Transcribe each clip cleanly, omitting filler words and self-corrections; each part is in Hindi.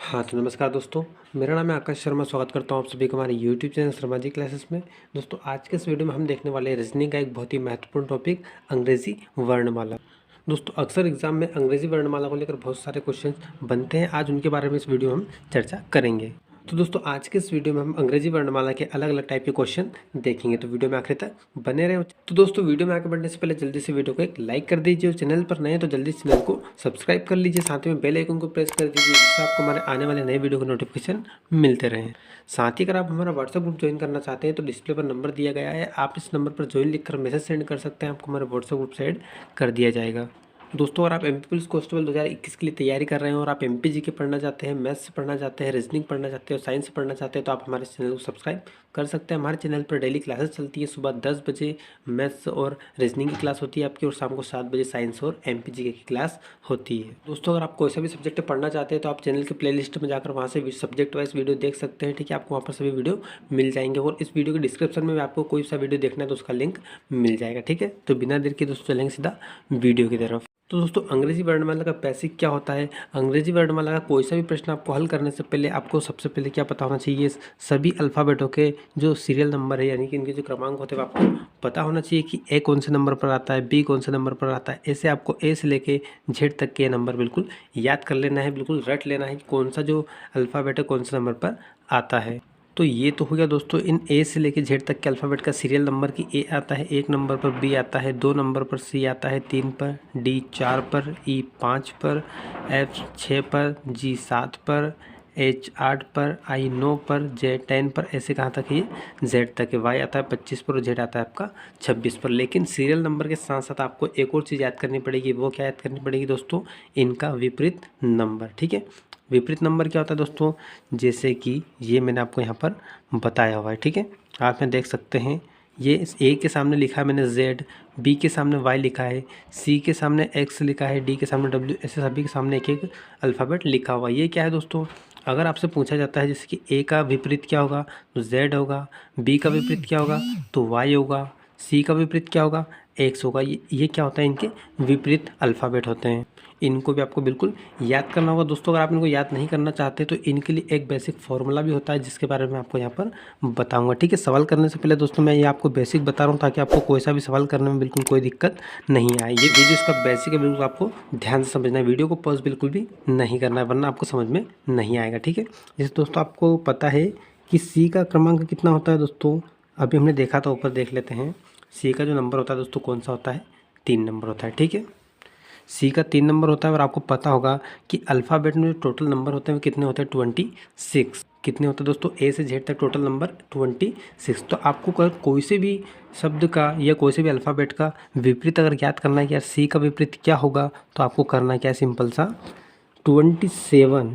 हाँ, तो नमस्कार दोस्तों, मेरा नाम है आकाश शर्मा। स्वागत करता हूँ आप सभी को हमारे YouTube channel Sharma ji classes में। दोस्तों, आज के इस वीडियो में हम देखने वाले हैं रीजनिंग का एक बहुत ही महत्वपूर्ण टॉपिक, अंग्रेजी वर्णमाला। दोस्तों, अक्सर एग्जाम में अंग्रेजी वर्णमाला को लेकर बहुत सारे क्वेश्चन बनते हैं। आज उनके बारे में इस वीडियो में हम चर्चा करेंगे। तो दोस्तों, आज के इस वीडियो में हम अंग्रेजी वर्णमाला के अलग अलग टाइप के क्वेश्चन देखेंगे, तो वीडियो में आखिर तक बने रहे। तो दोस्तों, वीडियो में आगे बढ़ने से पहले जल्दी से वीडियो को एक लाइक कर दीजिए और चैनल पर नए हैं तो जल्दी से चैनल को सब्सक्राइब कर लीजिए। साथ में बेल आइकन को प्रेस कर दीजिए जिससे आपको हमारे आने वाले नए वीडियो के नोटिफिकेशन मिलते रहें। साथ ही अगर आप हमारा व्हाट्सएप ग्रुप ज्वाइन करना चाहते हैं तो डिस्प्ले पर नंबर दिया गया है, आप इस नंबर पर ज्वाइन लिखकर मैसेज सेंड कर सकते हैं, आपको हमारे व्हाट्सएप ग्रुप से ऐड कर दिया जाएगा। दोस्तों, अगर आप एमपी पुलिस कांस्टेबल 2021 के लिए तैयारी कर रहे हैं और आप एमपी जी के पढ़ना चाहते हैं, मैथ्स से पढ़ना चाहते हैं, रीजनिंग पढ़ना चाहते हैं और साइंस से पढ़ना चाहते हैं तो आप हमारे चैनल को सब्सक्राइब कर सकते हैं। हमारे चैनल पर डेली क्लासेस चलती है। सुबह 10 बजे मैथ्स और रीजनिंग की क्लास होती है आपकी, और शाम को 7 बजे साइंस और एमपी जी की क्लास होती है। दोस्तों, अगर आप कोई सा भी सब्जेक्ट पढ़ना चाहते हैं तो आप चैनल के प्लेलिस्ट में जाकर वहाँ से सब्जेक्ट वाइज वीडियो देख सकते हैं। ठीक है, आपको वहाँ पर सभी वीडियो मिल जाएंगे और इस वीडियो के डिस्क्रिप्शन में आपको कोई सा वीडियो देखना है तो उसका लिंक मिल जाएगा। ठीक है, तो बिना देर के दोस्तों चलेंगे सीधा वीडियो की तरफ। तो दोस्तों, अंग्रेजी वर्णमाला का बेसिक क्या होता है। अंग्रेजी वर्णमाला का कोई सा भी प्रश्न आपको हल करने से पहले आपको सबसे पहले क्या पता होना चाहिए, सभी अल्फ़ाबेटों के जो सीरियल नंबर है यानी कि इनके जो क्रमांक होते हैं आपको पता होना चाहिए कि ए कौन से नंबर पर आता है, बी कौन से नंबर पर आता है। ऐसे आपको ए से लेके जेड तक के नंबर बिल्कुल याद कर लेना है, बिल्कुल रट लेना है कि कौन सा जो अल्फ़ाबेट है कौन से नंबर पर आता है। तो ये तो हो गया दोस्तों इन ए से लेके जेड तक के अल्फ़ाबेट का सीरियल नंबर की ए आता है 1 नंबर पर, बी आता है 2 नंबर पर, सी आता है 3 पर, डी 4 पर, ई 5 पर, एफ 6 पर, जी 7 पर, एच 8 पर, आई 9 पर, जे 10 पर। ऐसे कहाँ तक है ये जेड तक है। वाई आता है 25 पर और जेड आता है आपका 26 पर। लेकिन सीरियल नंबर के साथ साथ आपको एक और चीज़ याद करनी पड़ेगी। वो क्या याद करनी पड़ेगी दोस्तों, इनका विपरीत नंबर। ठीक है, विपरीत नंबर क्या होता है दोस्तों, जैसे कि ये मैंने आपको यहाँ पर बताया हुआ है। ठीक है, आप में देख सकते हैं ये इस ए के सामने लिखा है मैंने जेड, बी के सामने वाई लिखा है, सी के सामने एक्स लिखा है, डी के सामने डब्ल्यू, ऐसे सभी के सामने एक एक अल्फ़ाबेट लिखा हुआ है। ये क्या है दोस्तों, अगर आपसे पूछा जाता है जैसे कि ए का विपरीत क्या होगा तो जेड होगा, बी का विपरीत क्या होगा तो वाई होगा, सी का विपरीत क्या होगा एक्स होगा। ये क्या होता है, इनके विपरीत अल्फ़ाबेट होते हैं। इनको भी आपको बिल्कुल याद करना होगा दोस्तों। अगर आप इनको याद नहीं करना चाहते तो इनके लिए एक बेसिक फार्मूला भी होता है जिसके बारे में आपको यहाँ पर बताऊंगा। ठीक है, सवाल करने से पहले दोस्तों मैं ये आपको बेसिक बता रहा हूँ ताकि आपको कोई सा भी सवाल करने में बिल्कुल कोई दिक्कत नहीं आए। ये वीडियो इसका बेसिक है, बिल्कुल आपको ध्यान से समझना है। वीडियो को पॉज बिल्कुल भी नहीं करना है वरना आपको समझ में नहीं आएगा। ठीक है, जैसे दोस्तों आपको पता है कि सी का क्रमांक कितना होता है दोस्तों, अभी हमने देखा था, ऊपर देख लेते हैं। सी का जो नंबर होता है दोस्तों कौन सा होता है, 3 नंबर होता है। ठीक है, सी का 3 नंबर होता है और आपको पता होगा कि अल्फ़ाबेट में जो टोटल नंबर होते हैं वो कितने होते हैं, 26। कितने होते हैं दोस्तों, ए से जेड तक टोटल नंबर 26। तो आपको कोई से भी शब्द का या कोई से भी अल्फ़ाबेट का विपरीत अगर याद करना है कि यार सी का विपरीत क्या होगा, तो आपको करना क्या है, सिंपल सा 27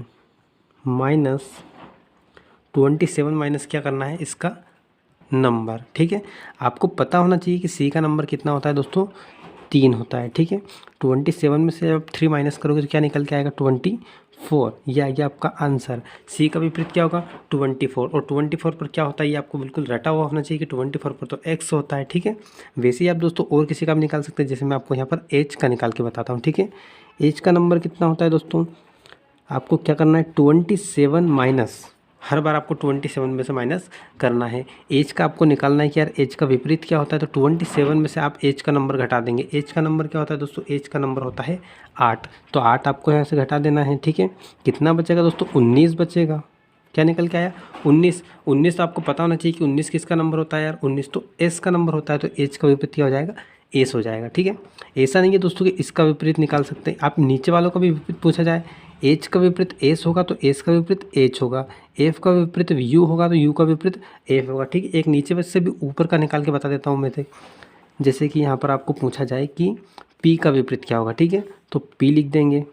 माइनस क्या करना है, इसका नंबर। ठीक है, आपको पता होना चाहिए कि सी का नंबर कितना होता है दोस्तों, 3 होता है। ठीक है, 27 में से आप 3 माइनस करोगे तो क्या निकल के आएगा, 24। ये आ गया आपका आंसर। सी का विपरीत क्या होगा, 24, और 24 पर क्या होता है ये आपको बिल्कुल रटा हुआ होना चाहिए कि 24 पर तो एक्स होता है। ठीक है, वैसे ही आप दोस्तों और किसी का भी निकाल सकते हैं, जैसे मैं आपको यहाँ पर एच का निकाल के बताता हूँ। ठीक है, एच का नंबर कितना होता है दोस्तों, आपको क्या करना है, 27 माइनस, हर बार आपको 27 में से माइनस करना है। एज का आपको निकालना है कि यार एज का विपरीत क्या होता है, तो 27 में से आप एज का नंबर घटा देंगे। एज का नंबर क्या होता है दोस्तों, एज का नंबर होता है 8, तो 8 आपको यहाँ से घटा देना है। ठीक है, कितना बचेगा दोस्तों, 19 बचेगा। क्या निकल के आया, 19। तो आपको पता होना चाहिए कि 19 किसका नंबर होता है यार, 19 तो एस का नंबर होता है, तो एज का विपरीत क्या हो जाएगा, एस हो जाएगा। ठीक है, ऐसा नहीं है दोस्तों कि इसका विपरीत निकाल सकते हैं आप, नीचे वालों का भी विपरीत पूछा जाए, एच का विपरीत एस होगा तो एस का विपरीत एच होगा, एफ का विपरीत यू होगा तो यू का विपरीत एफ होगा। ठीक है, एक नीचे से भी ऊपर का निकाल के बता देता हूँ मैं थे, जैसे कि यहाँ पर आपको पूछा जाए कि पी का विपरीत क्या होगा। ठीक है, तो पी लिख देंगे,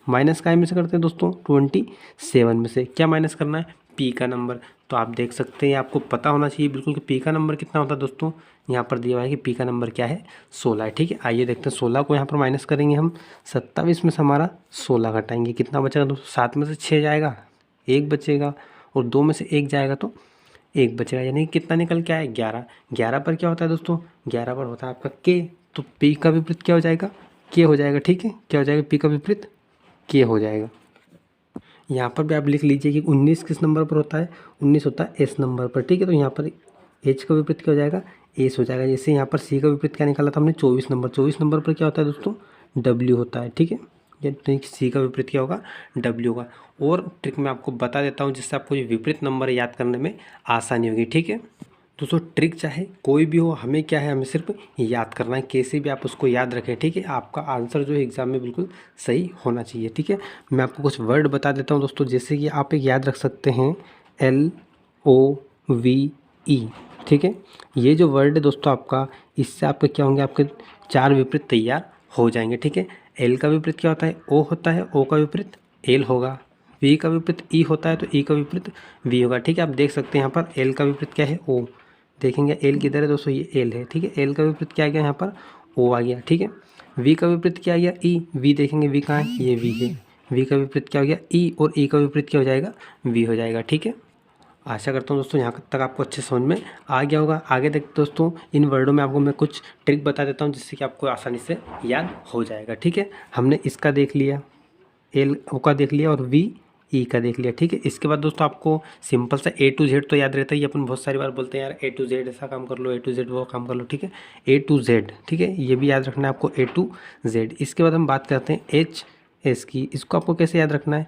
माइनस काय में से करते हैं दोस्तों, 27 में से क्या माइनस करना है, पी का नंबर। तो आप देख सकते हैं, आपको पता होना चाहिए बिल्कुल कि पी का नंबर कितना होता है दोस्तों, यहाँ पर दिया हुआ है कि पी का नंबर क्या है, 16 है। ठीक है, आइए देखते हैं 16 को यहाँ पर माइनस करेंगे हम, 27 में से हमारा 16 घटाएंगे, कितना बचेगा दोस्तों, 7 में से 6 जाएगा, 1 बचेगा, और 2 में से 1 जाएगा तो 1 बचेगा, यानी कि कितना निकल के आए, 11। 11 पर क्या होता है दोस्तों, 11 पर होता है आपका के, तो पी का विपरीत क्या हो जाएगा, के हो जाएगा। ठीक है, क्या हो जाएगा, पी का विपरीत के हो जाएगा। यहाँ पर भी आप लिख लीजिए कि 19 किस नंबर पर होता है, 19 होता है एस नंबर पर, ठीक है। तो यहाँ पर एच का विपरीत क्या हो जाएगा, एस हो जाएगा। जैसे यहाँ पर सी का विपरीत क्या निकाला था हमने, 24 नंबर पर क्या होता है दोस्तों, डब्ल्यू होता है, ठीक है। यानी सी का विपरीत क्या होगा, डब्ल्यू होगा। और ट्रिक मैं आपको बता देता हूँ जिससे आपको ये विपरीत नंबर याद करने में आसानी होगी, ठीक है। दोस्तों ट्रिक चाहे कोई भी हो, हमें क्या है, हमें सिर्फ याद करना है, कैसे भी आप उसको याद रखें, ठीक है। आपका आंसर जो है एग्जाम में बिल्कुल सही होना चाहिए, ठीक है। मैं आपको कुछ वर्ड बता देता हूँ दोस्तों, जैसे कि आप एक याद रख सकते हैं LOVE, ठीक है। ये जो वर्ड है दोस्तों आपका, इससे आपके क्या होंगे, आपके 4 विपरीत तैयार हो जाएंगे, ठीक है। एल का विपरीत क्या होता है, ओ होता है, ओ का विपरीत एल होगा। वी का विपरीत ई होता है तो ई का विपरीत वी होगा, ठीक है। आप देख सकते हैं यहाँ पर एल का विपरीत क्या है, ओ। देखेंगे एल किधर है दोस्तों, ये एल है, ठीक है। एल का विपरीत क्या आ गया यहाँ पर, ओ आ गया, ठीक है। वी का विपरीत क्या आ गया, ई। वी देखेंगे वी कहाँ है, ये वी है। वी का विपरीत क्या हो गया, ई, और ई का विपरीत क्या हो जाएगा, वी हो जाएगा, ठीक है। आशा करता हूँ दोस्तों यहाँ तक आपको अच्छे समझ में आ गया होगा। आगे देखते दोस्तों, इन वर्डों में आपको मैं कुछ ट्रिक बता देता हूँ जिससे कि आपको आसानी से याद हो जाएगा, ठीक है। हमने इसका देख लिया, एल ओ का देख लिया, और वी ई का देख लिया, ठीक है। इसके बाद दोस्तों आपको सिंपल सा A to Z तो याद रहता है, ये अपन बहुत सारी बार बोलते हैं यार A to Z ऐसा काम कर लो, A to Z वो काम कर लो, ठीक है। A to Z, ठीक है, ये भी याद रखना है आपको, A to Z। इसके बाद हम बात करते हैं HS की। इसको आपको कैसे याद रखना है,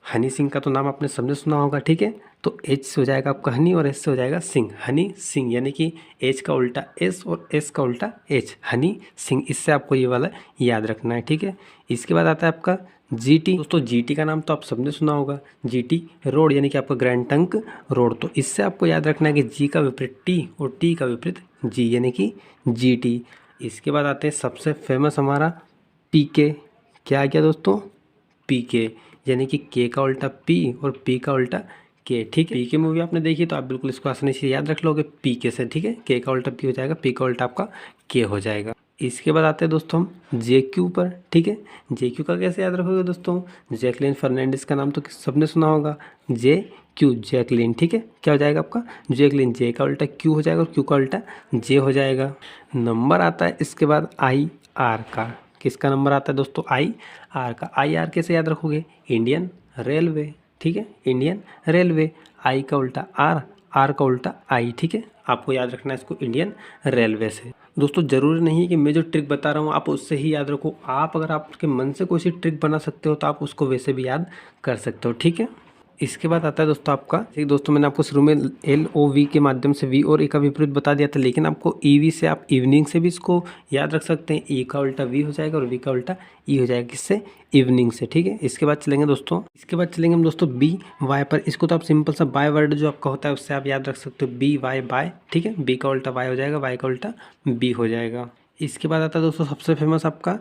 हनी सिंह का तो नाम आपने सबने सुना होगा, ठीक है। तो H से हो जाएगा आपका हनी और S से हो जाएगा सिंह, हनी सिंह, यानी कि H का उल्टा S और S का उल्टा H, हनी सिंह। इससे आपको ये वाला याद रखना है, ठीक है। इसके बाद आता है आपका GT। दोस्तों GT का नाम तो आप सबने सुना होगा, GT रोड, यानी कि आपका ग्रैंड ट्रंक रोड। तो इससे आपको याद रखना है कि G का विपरीत T और T का विपरीत G, यानी कि GT। इसके बाद आते हैं सबसे फेमस हमारा PK। क्या आ गया दोस्तों, PK, यानी कि K का उल्टा P और P का उल्टा K, ठीक है। PK मूवी आपने देखी तो आप बिल्कुल इसको आसानी से याद रख लोगे PK से, ठीक है। K का उल्टा P हो जाएगा, P का उल्टा आपका K हो जाएगा। इसके बाद आते हैं दोस्तों हम JQ पर, ठीक है। JQ का कैसे याद रखोगे दोस्तों, जैकलीन फर्नांडिस का नाम तो सबने सुना होगा, JQ जैकलीन, ठीक है। क्या हो जाएगा आपका जैकलीन, J का उल्टा Q हो जाएगा और Q का उल्टा J हो जाएगा। नंबर आता है इसके बाद IR का। किसका नंबर आता है दोस्तों, IR का। IR कैसे याद रखोगे, इंडियन रेलवे, ठीक है, इंडियन रेलवे। आई का उल्टा आर, आर का उल्टा आई, ठीक है। आपको याद रखना है इसको इंडियन रेलवे से। दोस्तों ज़रूरी नहीं है कि मैं जो ट्रिक बता रहा हूँ आप उससे ही याद रखो, आप अगर आपके मन से कोई सी ट्रिक बना सकते हो तो आप उसको वैसे भी याद कर सकते हो, ठीक है। इसके बाद आता है दोस्तों आपका, ठीक दोस्तों मैंने आपको शुरू में LOV के माध्यम से V और E का विपरीत बता दिया था, लेकिन आपको EV से, आप इवनिंग से भी इसको याद रख सकते हैं। E का उल्टा V हो जाएगा और V का उल्टा E हो जाएगा, किससे, इवनिंग से, ठीक है। इसके बाद चलेंगे दोस्तों, हम दोस्तों BY पर। इसको तो आप सिंपल सा बाय वर्ड जो आपका होता है उससे आप याद रख सकते हो, BY बाय, ठीक है। B का उल्टा Y हो जाएगा, Y का उल्टा B हो जाएगा। इसके बाद आता है दोस्तों सबसे फेमस आपका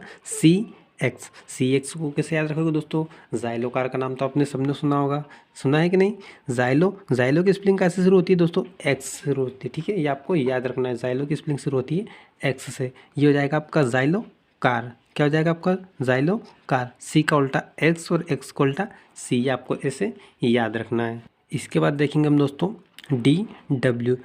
CX को कैसे याद रखोगे दोस्तों, जाइलोकार का नाम तो आपने सबने सुना होगा, सुना है कि नहीं। जाइलो की स्पेलिंग कैसे शुरू होती है दोस्तों, X से शुरू होती है, ठीक है। ये आपको याद रखना है, जाइलो की स्पेलिंग शुरू होती है X से। ये हो जाएगा आपका जाइलो कार। क्या हो जाएगा आपका जाइलो कार। C का उल्टा X और X का उल्टा C, आपको ऐसे याद रखना है। इसके बाद देखेंगे हम दोस्तों DW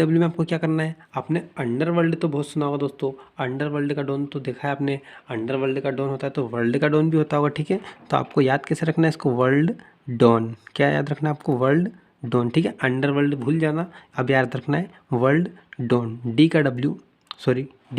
में आपको क्या करना है, आपने अंडरवर्ल्ड तो बहुत सुना होगा दोस्तों, अंडरवर्ल्ड का डॉन तो देखा है आपने, अंडरवर्ल्ड का डॉन होता है तो वर्ल्ड का डॉन भी होता होगा, ठीक है। तो आपको याद कैसे रखना है इसको, वर्ल्ड डॉन। क्या याद रखना है आपको, वर्ल्ड डॉन, ठीक है। अंडरवर्ल्ड भूल जाना, अब याद रखना है वर्ल्ड डॉन। डी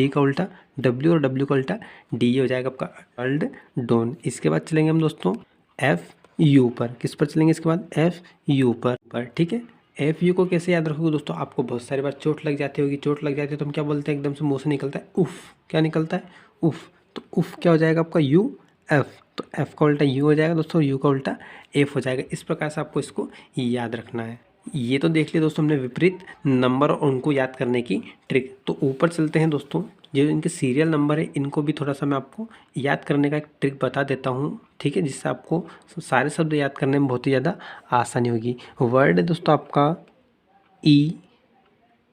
का उल्टा W और W का उल्टा D हो जाएगा आपका वर्ल्ड डॉन। इसके बाद चलेंगे हम दोस्तों FU पर। किस पर चलेंगे इसके बाद, FU पर, ठीक है। FU को कैसे याद रखोगे दोस्तों, आपको बहुत सारी बार चोट लग जाती होगी, चोट लग जाती है तो हम क्या बोलते हैं, एकदम से मुंह से निकलता है उफ। क्या निकलता है, उफ। तो उफ क्या हो जाएगा आपका UF, तो F का उल्टा U हो जाएगा दोस्तों, U का उल्टा F हो जाएगा। इस प्रकार से आपको इसको याद रखना है। ये तो देख लिया दोस्तों हमने विपरीत नंबर और उनको याद करने की ट्रिक। तो ऊपर चलते हैं दोस्तों, जो इनके सीरियल नंबर है इनको भी थोड़ा सा मैं आपको याद करने का एक ट्रिक बता देता हूँ, ठीक है, जिससे आपको सारे शब्द याद करने में बहुत ही ज़्यादा आसानी होगी। वर्ड है दोस्तों आपका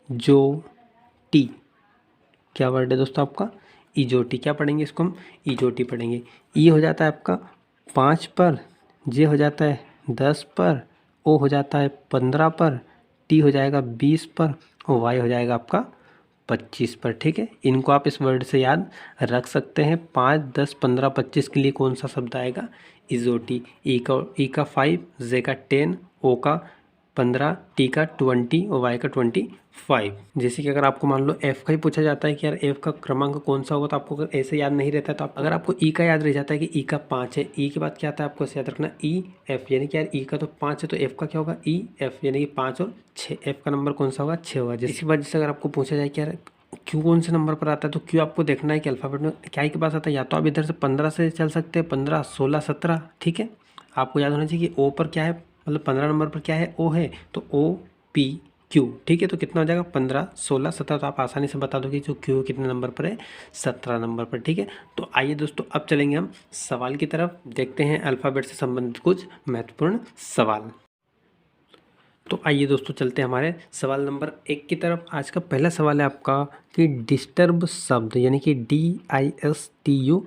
इजोटी। क्या वर्ड है दोस्तों आपका, इजोटी। क्या पढ़ेंगे इसको हम, इजोटी पढ़ेंगे। ई हो जाता है आपका 5 पर, जे हो जाता है 10 पर, ओ हो जाता है 15 पर, टी हो जाएगा 20 पर और वाई हो जाएगा आपका 25 पर, ठीक है। इनको आप इस वर्ड से याद रख सकते हैं। 5, 10, 15, 25 के लिए कौन सा शब्द आएगा, इजोटी, ई का 5, जे का 10, ओ का 15, टी का 20 और वाई का 25। जैसे कि अगर आपको मान लो एफ का ही पूछा जाता है कि यार एफ का क्रमांक कौन सा होगा, तो आपको अगर ऐसे याद नहीं रहता है तो अगर आपको ई का याद रह जाता है कि ई का 5 है, ई के बाद क्या आता है आपको ऐसे याद रखना ई एफ, यानी कि यार ई का तो 5 है तो एफ का क्या होगा ई एफ, यानी कि 5 और 6, एफ का नंबर कौन सा होगा 6 होगा। इसके बाद जैसे अगर आपको पूछा जाए कि यार क्यू कौन से नंबर पर आता है, तो क्यू आपको देखना है कि अल्फ़ाबेट में क्या ही के पास आता है, या तो आप इधर से 15 से चल सकते हैं, 15, 16, 17, ठीक है। आपको याद होना चाहिए कि ओ पर क्या है, मतलब 15 नंबर पर क्या है, ओ है, तो ओ पी क्यू, ठीक है। तो कितना हो जाएगा 15, 16, 17, तो आप आसानी से बता दो कि जो क्यू कितने नंबर पर है, 17 नंबर पर, ठीक है। तो आइए दोस्तों अब चलेंगे हम सवाल की तरफ, देखते हैं अल्फ़ाबेट से संबंधित कुछ महत्वपूर्ण सवाल। तो आइए दोस्तों चलते हैं हमारे सवाल नंबर 1 की तरफ। आज का पहला सवाल है आपका कि डिस्टर्ब शब्द, यानी कि DISTURB,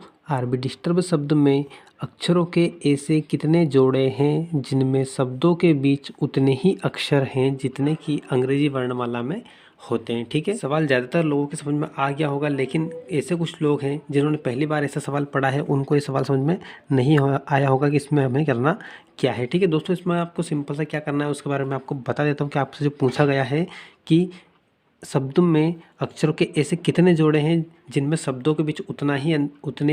डिस्टर्ब शब्द में अक्षरों के ऐसे कितने जोड़े हैं जिनमें शब्दों के बीच उतने ही अक्षर हैं जितने कि अंग्रेजी वर्णमाला में होते हैं, ठीक है। सवाल ज़्यादातर लोगों के समझ में आ गया होगा, लेकिन ऐसे कुछ लोग हैं जिन्होंने पहली बार ऐसा सवाल पढ़ा है, उनको ये सवाल समझ में नहीं आया होगा कि इसमें हमें करना क्या है, ठीक है। दोस्तों इसमें आपको सिंपल सा क्या करना है उसके बारे में आपको बता देता हूँ कि आपसे जो पूछा गया है कि शब्दों में अक्षरों के ऐसे कितने जोड़े हैं जिनमें शब्दों के बीच उतने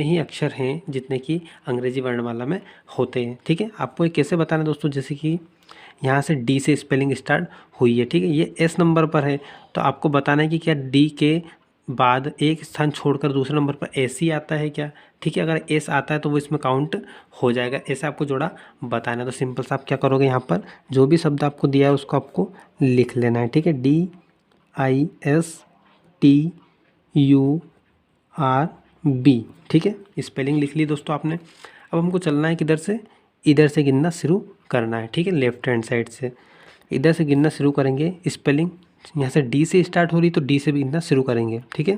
ही अक्षर हैं जितने कि अंग्रेजी वर्णमाला में होते हैं, ठीक है। आपको ये कैसे बताना है दोस्तों, जैसे कि यहाँ से डी से स्पेलिंग स्टार्ट हुई है, ठीक है, ये एस नंबर पर है, तो आपको बताना है कि क्या डी के बाद एक स्थान छोड़कर दूसरे नंबर पर एस ही आता है क्या, ठीक है। अगर एस आता है तो वो इसमें काउंट हो जाएगा, ऐसे आपको जोड़ा बताना है। तो सिंपल सा आप क्या करोगे, यहाँ पर जो भी शब्द आपको दिया है उसको आपको लिख लेना है, ठीक है। DISTURB, ठीक है, स्पेलिंग लिख ली दोस्तों आपने। अब हमको चलना है किधर से, इधर से गिनना शुरू करना है, ठीक है, लेफ्ट हैंड साइड से इधर से गिनना शुरू करेंगे। स्पेलिंग यहाँ से डी से स्टार्ट हो रही तो डी से भी गिनना शुरू करेंगे, ठीक है।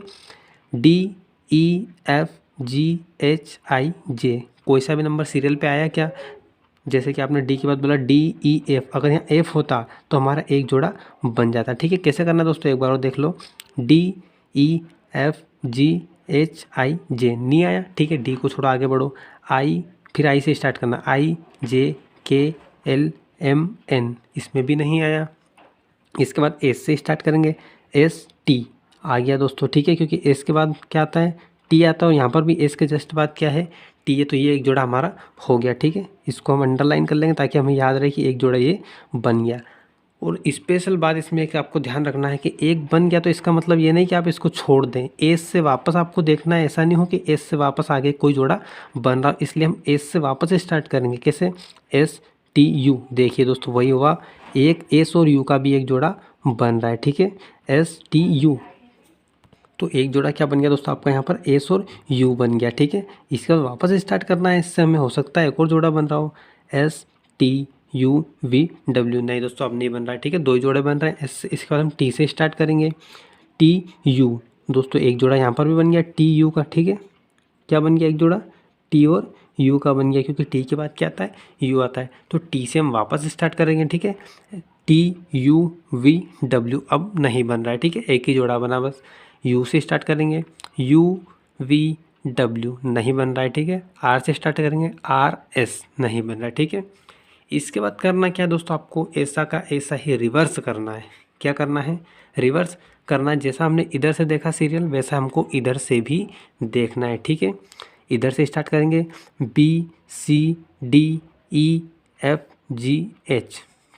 DEFGHIJ, कोई सा भी नंबर सीरियल पे आया क्या, जैसे कि आपने डी के बाद बोला DEF, अगर यहाँ एफ होता तो हमारा एक जोड़ा बन जाता, ठीक है। कैसे करना दोस्तों एक बार और देख लो, DEFGHIJ, नहीं आया, ठीक है, डी को थोड़ा आगे बढ़ो, आई, फिर आई से स्टार्ट करना, IJKLMN, इसमें भी नहीं आया। इसके बाद एस से स्टार्ट करेंगे, ST आ गया दोस्तों, ठीक है, क्योंकि एस के बाद क्या आता है, टी आता है, और यहाँ पर भी एस के जस्ट बाद क्या है, टी है, तो ये एक जोड़ा हमारा हो गया, ठीक है। इसको हम अंडरलाइन कर लेंगे ताकि हमें याद रहे कि एक जोड़ा ये बन गया। और स्पेशल बात इसमें एक आपको ध्यान रखना है कि एक बन गया तो इसका मतलब ये नहीं कि आप इसको छोड़ दें, एस से वापस आपको देखना है, ऐसा नहीं हो कि एस से वापस आगे कोई जोड़ा बन रहा, इसलिए हम एस से वापस स्टार्ट करेंगे। कैसे, STU, देखिए दोस्तों वही हुआ, एक एस और यू का भी एक जोड़ा बन रहा है, ठीक है, STU, तो एक जोड़ा क्या बन गया दोस्तों आपका, यहाँ पर एस और यू बन गया, ठीक है। इसके बाद वापस स्टार्ट करना है, इससे हमें हो सकता है एक और जोड़ा बन रहा हो, STUVW, नहीं दोस्तों अब नहीं बन रहा है, ठीक है, दो जोड़े बन रहे हैं। इसके बाद हम टी से स्टार्ट करेंगे, TU, दोस्तों एक जोड़ा यहाँ पर भी बन गया TU का, ठीक है, क्या बन गया एक जोड़ा टी और यू का बन गया, क्योंकि टी के बाद क्या आता है, यू आता है, तो टी से हम वापस स्टार्ट करेंगे, ठीक है। TUVW अब नहीं बन रहा है, ठीक है, एक ही जोड़ा बना बस। यू से स्टार्ट करेंगे, UVW नहीं बन रहा है, ठीक है। आर से स्टार्ट करेंगे, RS नहीं बन रहा है, ठीक है। इसके बाद करना क्या है दोस्तों, आपको ऐसा का ऐसा ही रिवर्स करना है। क्या करना है, रिवर्स करना है, जैसा हमने इधर से देखा सीरियल वैसा हमको इधर से भी देखना है, ठीक है। इधर से स्टार्ट करेंगे, BCDEFGH,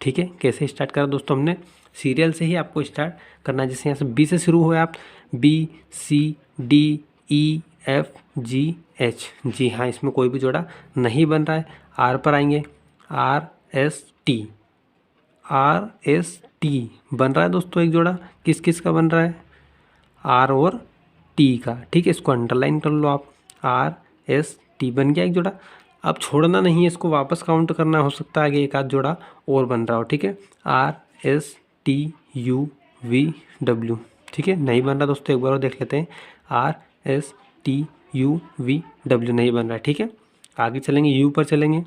ठीक है। कैसे स्टार्ट करा दोस्तों, हमने सीरियल से ही आपको स्टार्ट करना है। जैसे यहाँ से बी से शुरू हुआ आप, BCDEFGH, जी हाँ, इसमें कोई भी जोड़ा नहीं बन रहा है। आर पर आएंगे, RST बन रहा है दोस्तों एक जोड़ा, किस किस का बन रहा है, आर और टी का, ठीक है, इसको अंडरलाइन कर लो आप, RST बन गया एक जोड़ा। अब छोड़ना नहीं है, इसको वापस काउंट करना, हो सकता है आगे एक आध जोड़ा और बन रहा हो, ठीक है, RSTUVW, ठीक है, नहीं बन रहा दोस्तों, एक बार और देख लेते हैं, RSTUVW नहीं बन रहा है, ठीक है। आगे चलेंगे, यू पर चलेंगे,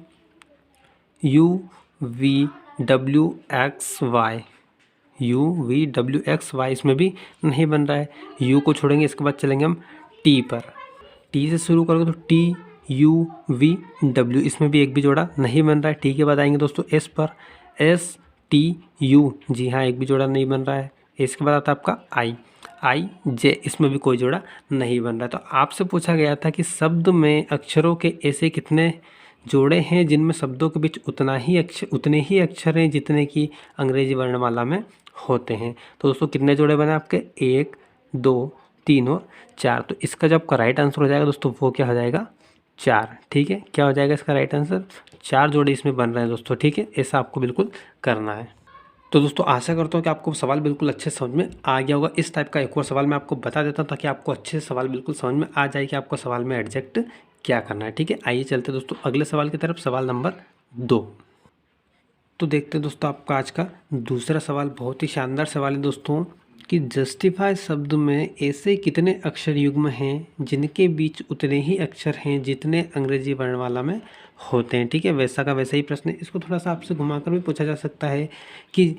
UVWXY, इसमें भी नहीं बन रहा है, यू को छोड़ेंगे। इसके बाद चलेंगे हम टी पर, टी से शुरू करोगे तो U V W, इसमें भी एक भी जोड़ा नहीं बन रहा है। टी के बाद आएंगे दोस्तों एस पर, STU, जी हाँ एक भी जोड़ा नहीं बन रहा है। इसके बाद आता है आपका IJ, इसमें भी कोई जोड़ा नहीं बन रहा है। तो आपसे पूछा गया था कि शब्द में अक्षरों के ऐसे कितने जोड़े हैं जिनमें शब्दों के बीच उतने ही अक्षर हैं जितने कि अंग्रेजी वर्णमाला में होते हैं। तो दोस्तों कितने जोड़े बने आपके, 1 2 3 और 4। तो इसका जो आपका राइट आंसर हो जाएगा दोस्तों वो क्या हो जाएगा, 4। ठीक है, क्या हो जाएगा इसका राइट आंसर, 4 जोड़े इसमें बन रहे हैं दोस्तों। ठीक है, ऐसा आपको बिल्कुल करना है। तो दोस्तों आशा करता हूँ कि आपको सवाल बिल्कुल अच्छे समझ में आ गया होगा। इस टाइप का एक और सवाल मैं आपको बता देता हूँ ताकि आपको अच्छे से सवाल बिल्कुल समझ में आ जाए कि आपको सवाल में एडजेक्ट क्या करना है। ठीक है, आइए चलते दोस्तों अगले सवाल की तरफ, सवाल नंबर 2। तो देखते हैं दोस्तों आपका आज का दूसरा सवाल, बहुत ही शानदार सवाल है दोस्तों कि जस्टिफाई शब्द में ऐसे कितने अक्षर युग्म हैं जिनके बीच उतने ही अक्षर हैं जितने अंग्रेजी वर्णमाला में होते हैं। ठीक है, वैसा का वैसा ही प्रश्न है। इसको थोड़ा सा आपसे घुमाकर भी पूछा जा सकता है कि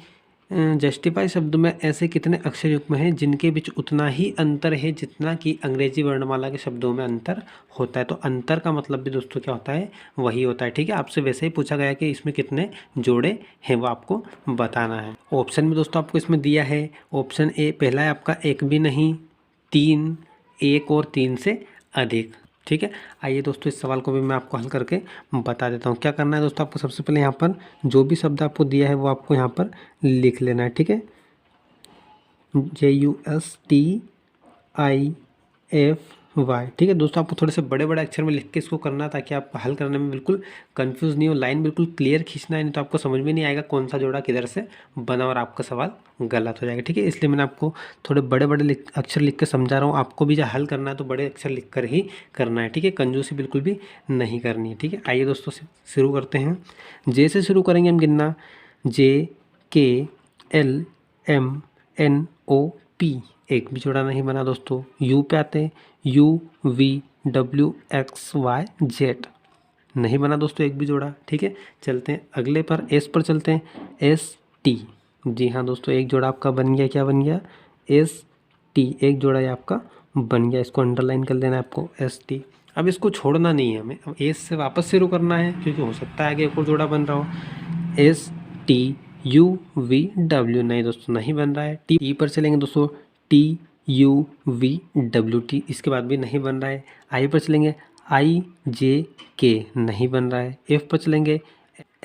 जस्टिफाई शब्द में ऐसे कितने अक्षर युग्म हैं जिनके बीच उतना ही अंतर है जितना कि अंग्रेजी वर्णमाला के शब्दों में अंतर होता है। तो अंतर का मतलब भी दोस्तों क्या होता है, वही होता है। ठीक है, आपसे वैसे ही पूछा गया कि इसमें कितने जोड़े हैं वो आपको बताना है। ऑप्शन में दोस्तों आपको इसमें दिया है, ऑप्शन ए पहला है आपका 1 भी नहीं, 3, 1 और 3 से अधिक। ठीक है, आइए दोस्तों इस सवाल को भी मैं आपको हल करके बता देता हूँ। क्या करना है दोस्तों, आपको सबसे पहले यहाँ पर जो भी शब्द आपको दिया है वो आपको यहाँ पर लिख लेना है। ठीक है, JUSTIFY। ठीक है दोस्तों, आपको थोड़े से बड़े बड़े अक्षर में लिख के इसको करना है ताकि आप हल करने में बिल्कुल कंफ्यूज नहीं हो। लाइन बिल्कुल क्लियर खींचना है, नहीं तो आपको समझ में नहीं आएगा कौन सा जोड़ा किधर से बना और आपका सवाल गलत हो जाएगा। ठीक है, इसलिए मैंने आपको थोड़े बड़े बड़े अक्षर लिख के समझा रहा हूँ। आपको भी जब हल करना है तो बड़े अक्षर लिख कर ही करना है। ठीक है, कंजूसी बिल्कुल भी नहीं करनी है। ठीक है, आइए दोस्तों शुरू करते हैं। जे से शुरू करेंगे हम गिनना, JKLMNOP, एक भी जोड़ा नहीं बना दोस्तों। यू पे आते हैं, UVWXYZ, नहीं बना दोस्तों एक भी जोड़ा। ठीक है, चलते हैं अगले पर, एस पर चलते हैं, ST, जी हाँ दोस्तों एक जोड़ा आपका बन गया। क्या बन गया, ST, एक जोड़ा ये आपका बन गया। इसको अंडरलाइन कर देना है आपको, ST। अब इसको छोड़ना नहीं है हमें, अब एस से वापस शुरू करना है क्योंकि हो सकता है कि एक और जोड़ा बन रहा हो। STUVW, नहीं दोस्तों नहीं बन रहा है। टी पर चलेंगे दोस्तों, TUVWT, इसके बाद भी नहीं बन रहा है। आई पर चलेंगे, IJK, नहीं बन रहा है। एफ पर चलेंगे,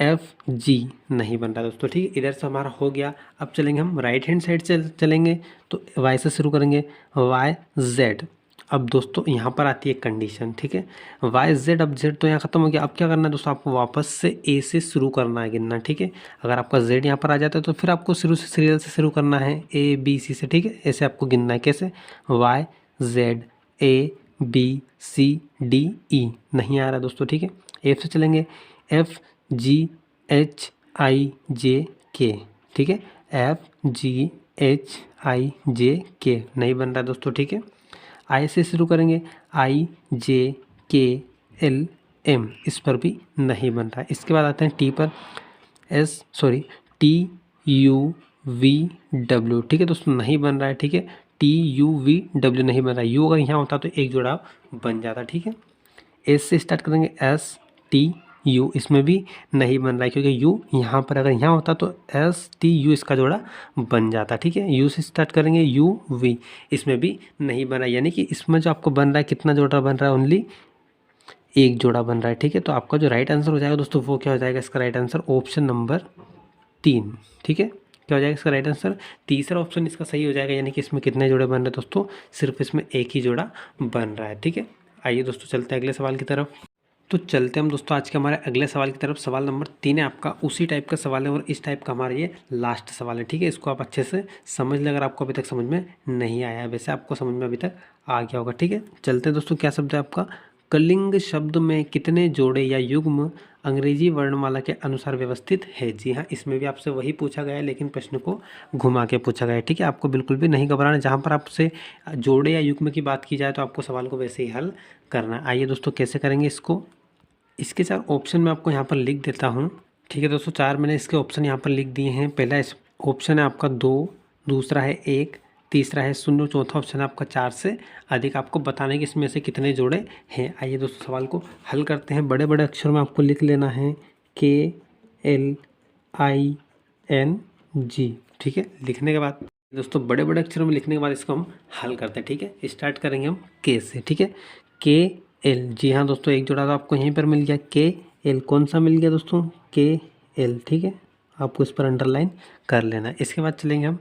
FG, नहीं बन रहा है दोस्तों। ठीक है, इधर से हमारा हो गया। अब चलेंगे हम राइट हैंड साइड चलेंगे तो वाई से शुरू करेंगे, YZ। अब दोस्तों यहाँ पर आती है कंडीशन। ठीक है, YZ, अब Z तो यहाँ खत्म हो गया। अब क्या करना है दोस्तों, आपको वापस से A से शुरू करना है गिनना। ठीक है, अगर आपका Z यहाँ पर आ जाता है तो फिर आपको शुरू से सीरियल से शुरू करना है, ABC से। ठीक है, ऐसे आपको गिनना है। कैसे, YZABCDE, नहीं आ रहा दोस्तों। ठीक है, F से चलेंगे, FGHIJK। ठीक है, FGHIJK, नहीं बन रहा है दोस्तों। ठीक है, आई से शुरू करेंगे, IJKLM, इस पर भी नहीं बन रहा है। इसके बाद आते हैं टी पर, TUVW। ठीक है दोस्तों, नहीं बन रहा है। ठीक है, TUVW नहीं बन रहा है। यू अगर यहाँ होता तो एक जोड़ा बन जाता। ठीक है, एस से स्टार्ट करेंगे, STU, इसमें भी नहीं बन रहा है क्योंकि यू यहाँ पर अगर यहाँ होता तो STU इसका जोड़ा बन जाता। ठीक है, यू से स्टार्ट करेंगे, UV, इसमें भी नहीं बन रहा है। यानी कि इसमें जो आपको बन रहा है कितना जोड़ा बन रहा है, ओनली एक जोड़ा बन रहा है। ठीक है, तो आपका जो राइट आंसर हो जाएगा दोस्तों वो क्या हो जाएगा, इसका राइट आंसर ऑप्शन नंबर 3। ठीक है, क्या हो जाएगा इसका राइट आंसर, तीसरा ऑप्शन इसका सही हो जाएगा। यानी कि इसमें कितने जोड़े बन रहे हैं दोस्तों, सिर्फ इसमें एक ही जोड़ा बन रहा है। ठीक है, आइए दोस्तों चलते हैं अगले सवाल की तरफ। तो चलते हैं हम दोस्तों आज के हमारे अगले सवाल की तरफ। सवाल नंबर 3 है आपका, उसी टाइप का सवाल है और इस टाइप का हमारा ये लास्ट सवाल है। ठीक है, इसको आप अच्छे से समझ लें अगर आपको अभी तक समझ में नहीं आया है। वैसे आपको समझ में अभी तक आ गया होगा। ठीक है, चलते हैं दोस्तों। क्या शब्द है आपका, कलिंग शब्द में कितने जोड़े या युग्म अंग्रेजी वर्णमाला के अनुसार व्यवस्थित है। जी हाँ, इसमें भी आपसे वही पूछा गया है लेकिन प्रश्न को घुमा के पूछा गया है। ठीक है, आपको बिल्कुल भी नहीं घबराना। जहाँ पर आपसे जोड़े या युग्म की बात की जाए तो आपको सवाल को वैसे ही हल करना है। आइए दोस्तों कैसे करेंगे इसको, इसके 4 ऑप्शन मैं आपको यहाँ पर लिख देता हूँ। ठीक है दोस्तों, 4 मैंने इसके ऑप्शन यहाँ पर लिख दिए हैं। पहला ऑप्शन है आपका 2, दूसरा है 1, तीसरा है शून्य, चौथा ऑप्शन है आपका 4 से अधिक। आपको बताना है कि इसमें से कितने जोड़े हैं। आइए दोस्तों सवाल को हल करते हैं। बड़े बड़े अक्षरों में आपको लिख लेना है KLING, ठीक है। लिखने के बाद दोस्तों बड़े बड़े अक्षरों में लिखने के बाद इसको हम हल करते हैं, ठीक है। स्टार्ट करेंगे हम K से, ठीक है। KL, जी हाँ दोस्तों, एक जोड़ा तो आपको यहीं पर मिल गया KL। कौन सा मिल गया दोस्तों? KL, ठीक है। आपको इस पर अंडरलाइन कर लेना है। इसके बाद चलेंगे हम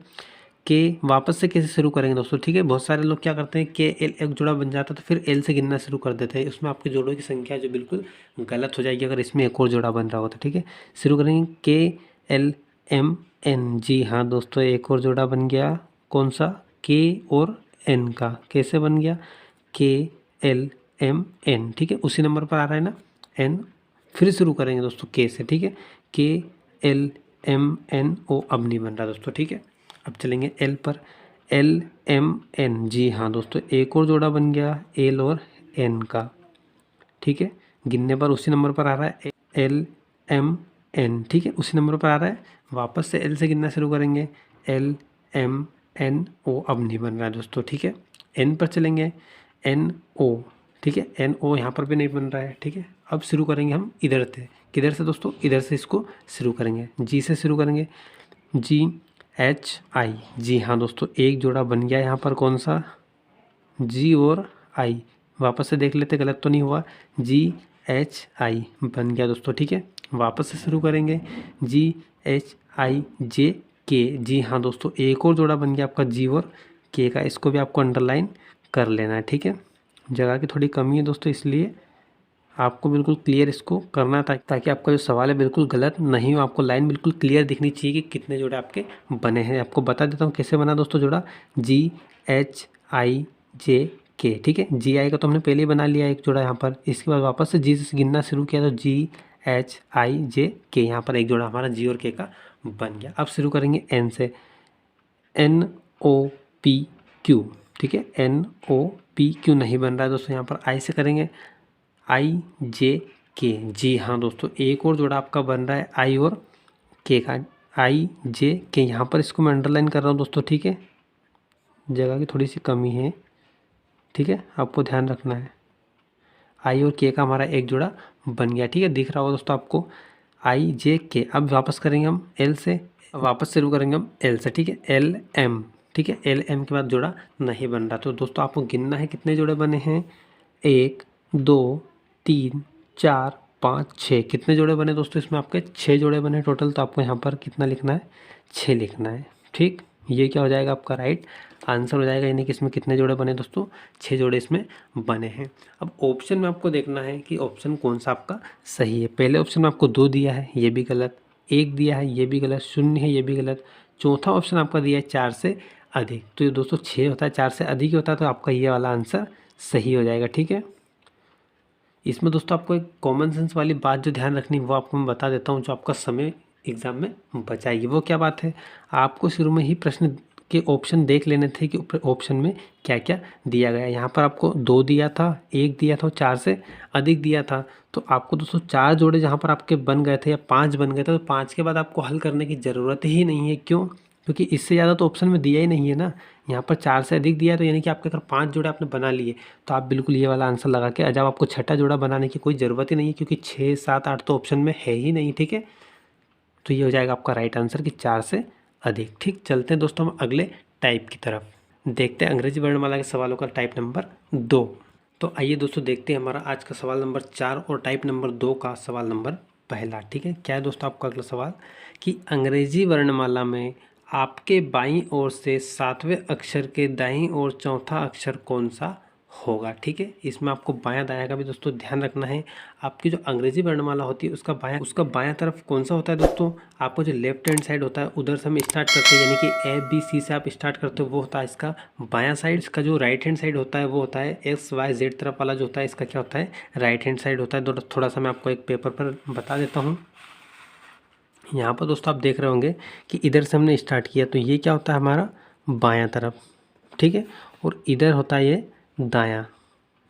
के, वापस से कैसे शुरू करेंगे दोस्तों, ठीक है। बहुत सारे लोग क्या करते हैं KL एक जोड़ा बन जाता है तो फिर L से गिनना शुरू कर देते हैं। उसमें आपके जोड़ों की संख्या जो बिल्कुल गलत हो जाएगी अगर इसमें एक और जोड़ा बन रहा होता, ठीक है। शुरू करेंगे KLMN, जी हाँ दोस्तों, एक और जोड़ा बन गया। कौन सा? K और N का। कैसे बन गया? KLMN, ठीक है। उसी नंबर पर आ रहा है ना N। फिर शुरू करेंगे दोस्तों K से, ठीक है। KLMNO अब नहीं बन रहा दोस्तों, ठीक है। अब चलेंगे L पर, LMN, जी हाँ दोस्तों, एक और जोड़ा बन गया L और N का, ठीक है। गिनने पर उसी नंबर पर आ रहा है LMN, ठीक है, उसी नंबर पर आ रहा है। वापस से L से गिनना शुरू करेंगे LMNO, अब नहीं बन रहा है दोस्तों, ठीक है। N पर चलेंगे NO, ठीक है। NO यहाँ पर भी नहीं बन रहा है, ठीक है। अब शुरू करेंगे हम इधर से। किधर से दोस्तों? इधर से इसको शुरू करेंगे, G से शुरू करेंगे, GHI, जी हाँ दोस्तों, एक जोड़ा बन गया यहाँ पर। कौन सा? G और I। वापस से देख लेते गलत तो नहीं हुआ। GHI बन गया दोस्तों, ठीक है। वापस से शुरू करेंगे GHIJK, जी हाँ दोस्तों, एक और जोड़ा बन गया आपका G और K का। इसको भी आपको अंडरलाइन कर लेना है, ठीक है। जगह की थोड़ी कमी है दोस्तों, इसलिए आपको बिल्कुल क्लियर इसको करना है ताकि आपका जो सवाल है बिल्कुल गलत नहीं हो। आपको लाइन बिल्कुल क्लियर दिखनी चाहिए कि कितने जोड़े आपके बने हैं। आपको बता देता हूँ कैसे बना दोस्तों जोड़ा। GHIJK, ठीक है। GI का तो हमने पहले ही बना लिया एक जोड़ा यहाँ पर। इसके बाद वापस से G से गिनना शुरू किया तो GHIJK, यहाँ पर एक जोड़ा हमारा G और K का बन गया। अब शुरू करेंगे N से, NOPQ, ठीक है। NOPQ नहीं बन रहा है दोस्तों। यहाँ पर I से करेंगे IJK, जी हाँ दोस्तों, एक और जोड़ा आपका बन रहा है I और K का, IJK। यहाँ पर इसको मैं अंडरलाइन कर रहा हूँ दोस्तों, ठीक है। जगह की थोड़ी सी कमी है, ठीक है, आपको ध्यान रखना है। I और K का हमारा एक जोड़ा बन गया, ठीक है। दिख रहा होगा दोस्तों आपको IJK। अब वापस करेंगे हम L से, वापस शुरू करेंगे हम L से, ठीक है। LM, ठीक है। LM के बाद जोड़ा नहीं बन रहा तो दोस्तों आपको गिनना है कितने जोड़े बने हैं। 1 2 3 4 5 6, कितने जोड़े बने दोस्तों? इसमें आपके 6 जोड़े बने टोटल। तो आपको यहाँ पर कितना लिखना है? 6 लिखना है, ठीक। ये क्या हो जाएगा? आपका राइट आंसर हो जाएगा। यानी कि इसमें कितने जोड़े बने दोस्तों? 6 जोड़े इसमें बने हैं। अब ऑप्शन में आपको देखना है कि ऑप्शन कौन सा आपका सही है। पहले ऑप्शन में आपको 2 दिया है, ये भी गलत। 1 दिया है, ये भी गलत। 0 है, ये भी गलत। चौथा ऑप्शन आपका दिया है 4 से अधिक। तो ये दोस्तों 6 होता है, 4 से अधिक ही होता है, तो आपका ये वाला आंसर सही हो जाएगा, ठीक है। इसमें दोस्तों आपको एक कॉमन सेंस वाली बात जो ध्यान रखनी वो आपको मैं बता देता हूँ, जो आपका समय एग्जाम में बचाएगी। वो क्या बात है? आपको शुरू में ही प्रश्न के ऑप्शन देख लेने थे कि ऑप्शन में क्या क्या दिया गया है। यहाँ पर आपको 2 दिया था, 1 दिया था और 4 से अधिक दिया था। तो आपको दोस्तों 4 जोड़े जहाँ पर आपके बन गए थे या 5 बन गए थे, तो 5 के बाद आपको हल करने की ज़रूरत ही नहीं है। क्यों? क्योंकि इससे ज़्यादा तो ऑप्शन में दिया ही नहीं है ना। यहाँ पर 4 से अधिक दिया है, तो यानी कि आपके अगर 5 जोड़े आपने बना लिए तो आप बिल्कुल ये वाला आंसर लगा के, जब आपको छठा जोड़ा बनाने की कोई ज़रूरत ही नहीं है, क्योंकि 6 7 8 तो ऑप्शन में है ही नहीं, ठीक है। तो ये हो जाएगा आपका राइट आंसर कि 4 से अधिक, ठीक। चलते हैं दोस्तों हम अगले टाइप की तरफ। देखते हैं अंग्रेजी वर्णमाला के सवालों का टाइप नंबर 2। तो आइए दोस्तों देखते हैं हमारा आज का सवाल नंबर 4 और टाइप नंबर 2 का सवाल नंबर पहला, ठीक है। क्या है दोस्तों आपका अगला सवाल कि अंग्रेजी वर्णमाला में आपके बाईं ओर से 7वें अक्षर के दाईं ओर चौथा अक्षर कौन सा होगा, ठीक है। इसमें आपको बायां दायां का भी दोस्तों ध्यान रखना है। आपकी जो अंग्रेजी वर्णमाला होती है उसका बायां तरफ कौन सा होता है दोस्तों? आपको जो लेफ्ट हैंड साइड होता है उधर से हम स्टार्ट करते हैं, यानी कि ABC से आप स्टार्ट करते हो, वो होता है इसका बायां साइड। इसका जो राइट हैंड साइड होता है वो होता है XYZ तरफ वाला जो होता है, इसका क्या होता है? राइट हैंड साइड होता है। थोड़ा सा मैं आपको एक पेपर पर बता देता हूँ। यहाँ पर दोस्तों आप देख रहे होंगे कि इधर से हमने स्टार्ट किया, तो ये क्या होता है? हमारा बायां तरफ, ठीक है। और इधर होता है ये दायां।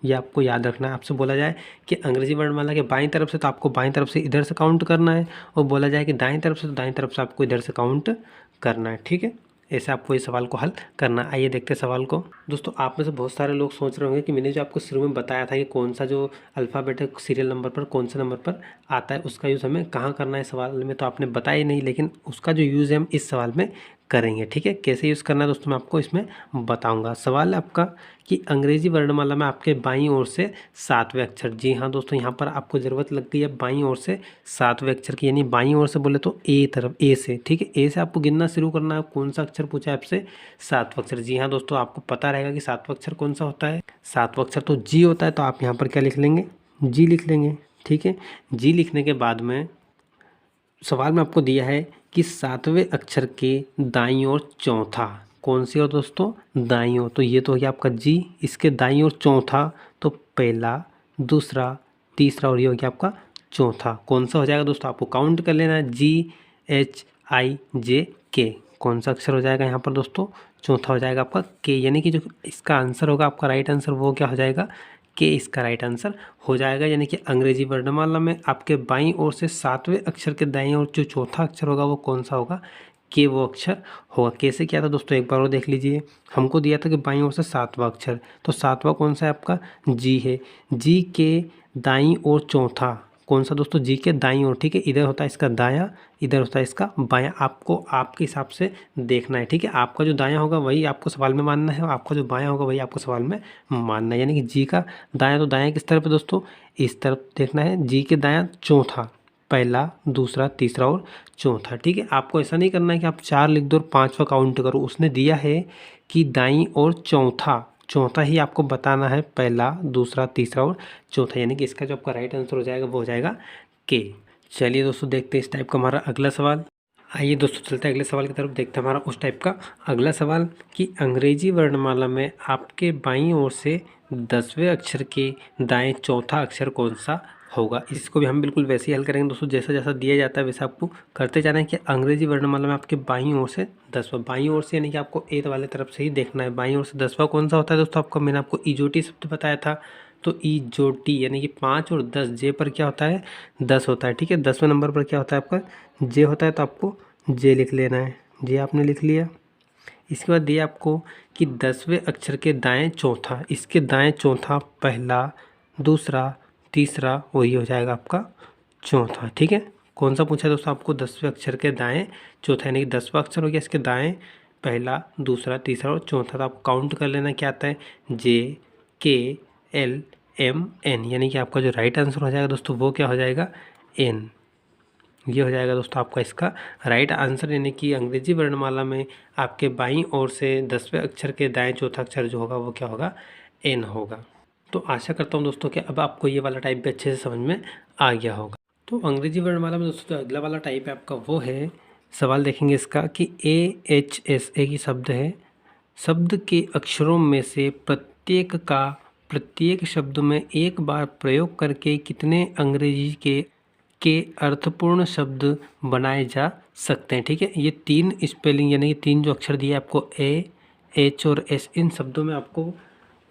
ये आपको याद रखना है। आपसे बोला जाए कि अंग्रेजी वर्णमाला के बाईं तरफ से, तो आपको बाईं तरफ से इधर से काउंट करना है, और बोला जाए कि दाईं तरफ से, तो दाईं तरफ से आपको इधर से काउंट करना है, ठीक है। ऐसे आपको इस सवाल को हल करना। आइए देखते हैं सवाल को। दोस्तों आप में से बहुत सारे लोग सोच रहे होंगे कि मैंने जो आपको शुरू में बताया था कि कौन सा जो अल्फ़ाबेट है सीरियल नंबर पर कौन से नंबर पर आता है, उसका यूज़ हमें कहाँ करना है सवाल में, तो आपने बताया ही नहीं, लेकिन उसका जो यूज़ है हम इस सवाल में करेंगे। ठीक है, कैसे यूज़ करना है दोस्तों मैं आपको इसमें बताऊंगा। सवाल है आपका कि अंग्रेजी वर्णमाला में आपके बाईं ओर से 7वें अक्षर। जी हाँ दोस्तों, यहाँ पर आपको ज़रूरत लग गई है बाईं ओर से 7वें अक्षर की, यानी बाईं ओर से बोले तो ए तरफ, ए से। ठीक है, ए से आपको गिनना शुरू करना है। कौन सा अक्षर पूछा है आपसे? 7वां अक्षर। जी हाँ दोस्तों, आपको पता रहेगा कि 7वां अक्षर कौन सा होता है। 7वां अक्षर तो जी होता है, तो आप यहाँ पर क्या लिख लेंगे? जी लिख लेंगे। ठीक है, जी लिखने के बाद में सवाल में आपको दिया है कि 7वें अक्षर के दाईं ओर चौथा। कौन सी ओर दोस्तों? दाईं ओर। तो ये तो हो गया आपका जी, इसके दाईं ओर चौथा, तो पहला, दूसरा, तीसरा और ये हो गया आपका चौथा। कौन सा हो जाएगा दोस्तों? आपको काउंट कर लेना है। GHIJK। कौन सा अक्षर हो जाएगा यहाँ पर दोस्तों? चौथा हो जाएगा आपका के, यानी कि जो इसका आंसर होगा आपका राइट आंसर वो क्या हो जाएगा? के इसका राइट आंसर हो जाएगा। यानी कि अंग्रेजी वर्णमाला में आपके बाईं ओर से 7वें अक्षर के दाईं ओर जो चौथा अक्षर होगा वो कौन सा होगा? के वो अक्षर होगा। कैसे किया था दोस्तों एक बार और देख लीजिए। हमको दिया था कि बाईं ओर से 7वां अक्षर, तो 7वां कौन सा है आपका? जी है। जी के दाईं ओर चौथा कौन सा दोस्तों? जी के दाईं ओर। ठीक है, इधर होता है इसका दायां, इधर होता है इसका बायां। आपको आपके हिसाब से देखना है। ठीक है, आपका जो दायां होगा वही आपको सवाल में मानना है, और आपका जो बायां होगा वही आपको सवाल में मानना है। यानी कि जी का दायां, तो दायां किस तरफ है दोस्तों? इस तरफ देखना है। जी के दायां चौथा, पहला, दूसरा, तीसरा और चौथा। ठीक है, आपको ऐसा नहीं करना है कि आप 4 लिख दो और 5वां काउंट करो। उसने दिया है कि दाईं और चौथा, चौथा ही आपको बताना है, पहला, दूसरा, तीसरा और चौथा। यानी कि इसका जो आपका राइट आंसर हो जाएगा वो हो जाएगा के। चलिए दोस्तों देखते हैं इस टाइप का हमारा अगला सवाल। आइए दोस्तों चलते हैं अगले सवाल की तरफ, देखते हैं हमारा उस टाइप का अगला सवाल कि अंग्रेजी वर्णमाला में आपके बाईं ओर से 10वें अक्षर के दाएं चौथा अक्षर कौन सा होगा। इसको भी हम बिल्कुल वैसे ही हल करेंगे दोस्तों, जैसा जैसा दिया जाता है वैसे आपको करते जाना है। कि अंग्रेजी वर्णमाला में आपके बाईं ओर से 10वां, बाईं ओर से यानी कि आपको ए वाले तरफ से ही देखना है। बाईं ओर से 10वां कौन सा होता है दोस्तों? आपको मैंने आपको इजोटी शब्द बताया था, तो इजोटी यानी कि 5 और 10, जे पर क्या होता है? 10 होता है। ठीक है, 10वें नंबर पर क्या होता है आपका? जे होता है, तो आपको जे लिख लेना है। जे आपने लिख लिया। इसके बाद दिया आपको कि 10वें अक्षर के दाएं चौथा, इसके दाएं चौथा, पहला, दूसरा, तीसरा, वही हो जाएगा आपका चौथा। ठीक है, कौन सा पूछा है दोस्तों आपको? 10वें अक्षर के दाएं चौथा, यानी कि 10वां अक्षर हो गया, इसके दाएं पहला, दूसरा, तीसरा और चौथा। तो आप काउंट कर लेना क्या आता है? JKLMN, यानी कि आपका जो राइट आंसर हो जाएगा दोस्तों वो क्या हो जाएगा? एन। ये हो जाएगा दोस्तों आपका इसका राइट आंसर। यानी कि अंग्रेजी वर्णमाला में आपके बाईं ओर से 10वें अक्षर के दाएं चौथा अक्षर जो होगा वो क्या होगा? एन होगा। तो आशा करता हूँ दोस्तों कि अब आपको ये वाला टाइप भी अच्छे से समझ में आ गया होगा। तो अंग्रेजी वर्णमाला में दोस्तों जो अगला वाला टाइप है आपका वो है, सवाल देखेंगे इसका कि AHS एक ही शब्द है, शब्द के अक्षरों में से प्रत्येक का प्रत्येक शब्द में एक बार प्रयोग करके कितने अंग्रेजी के अर्थपूर्ण शब्द बनाए जा सकते हैं। ठीक है, ये 3 स्पेलिंग यानी कि 3 जो अक्षर दिए आपको AH और S, इन शब्दों में आपको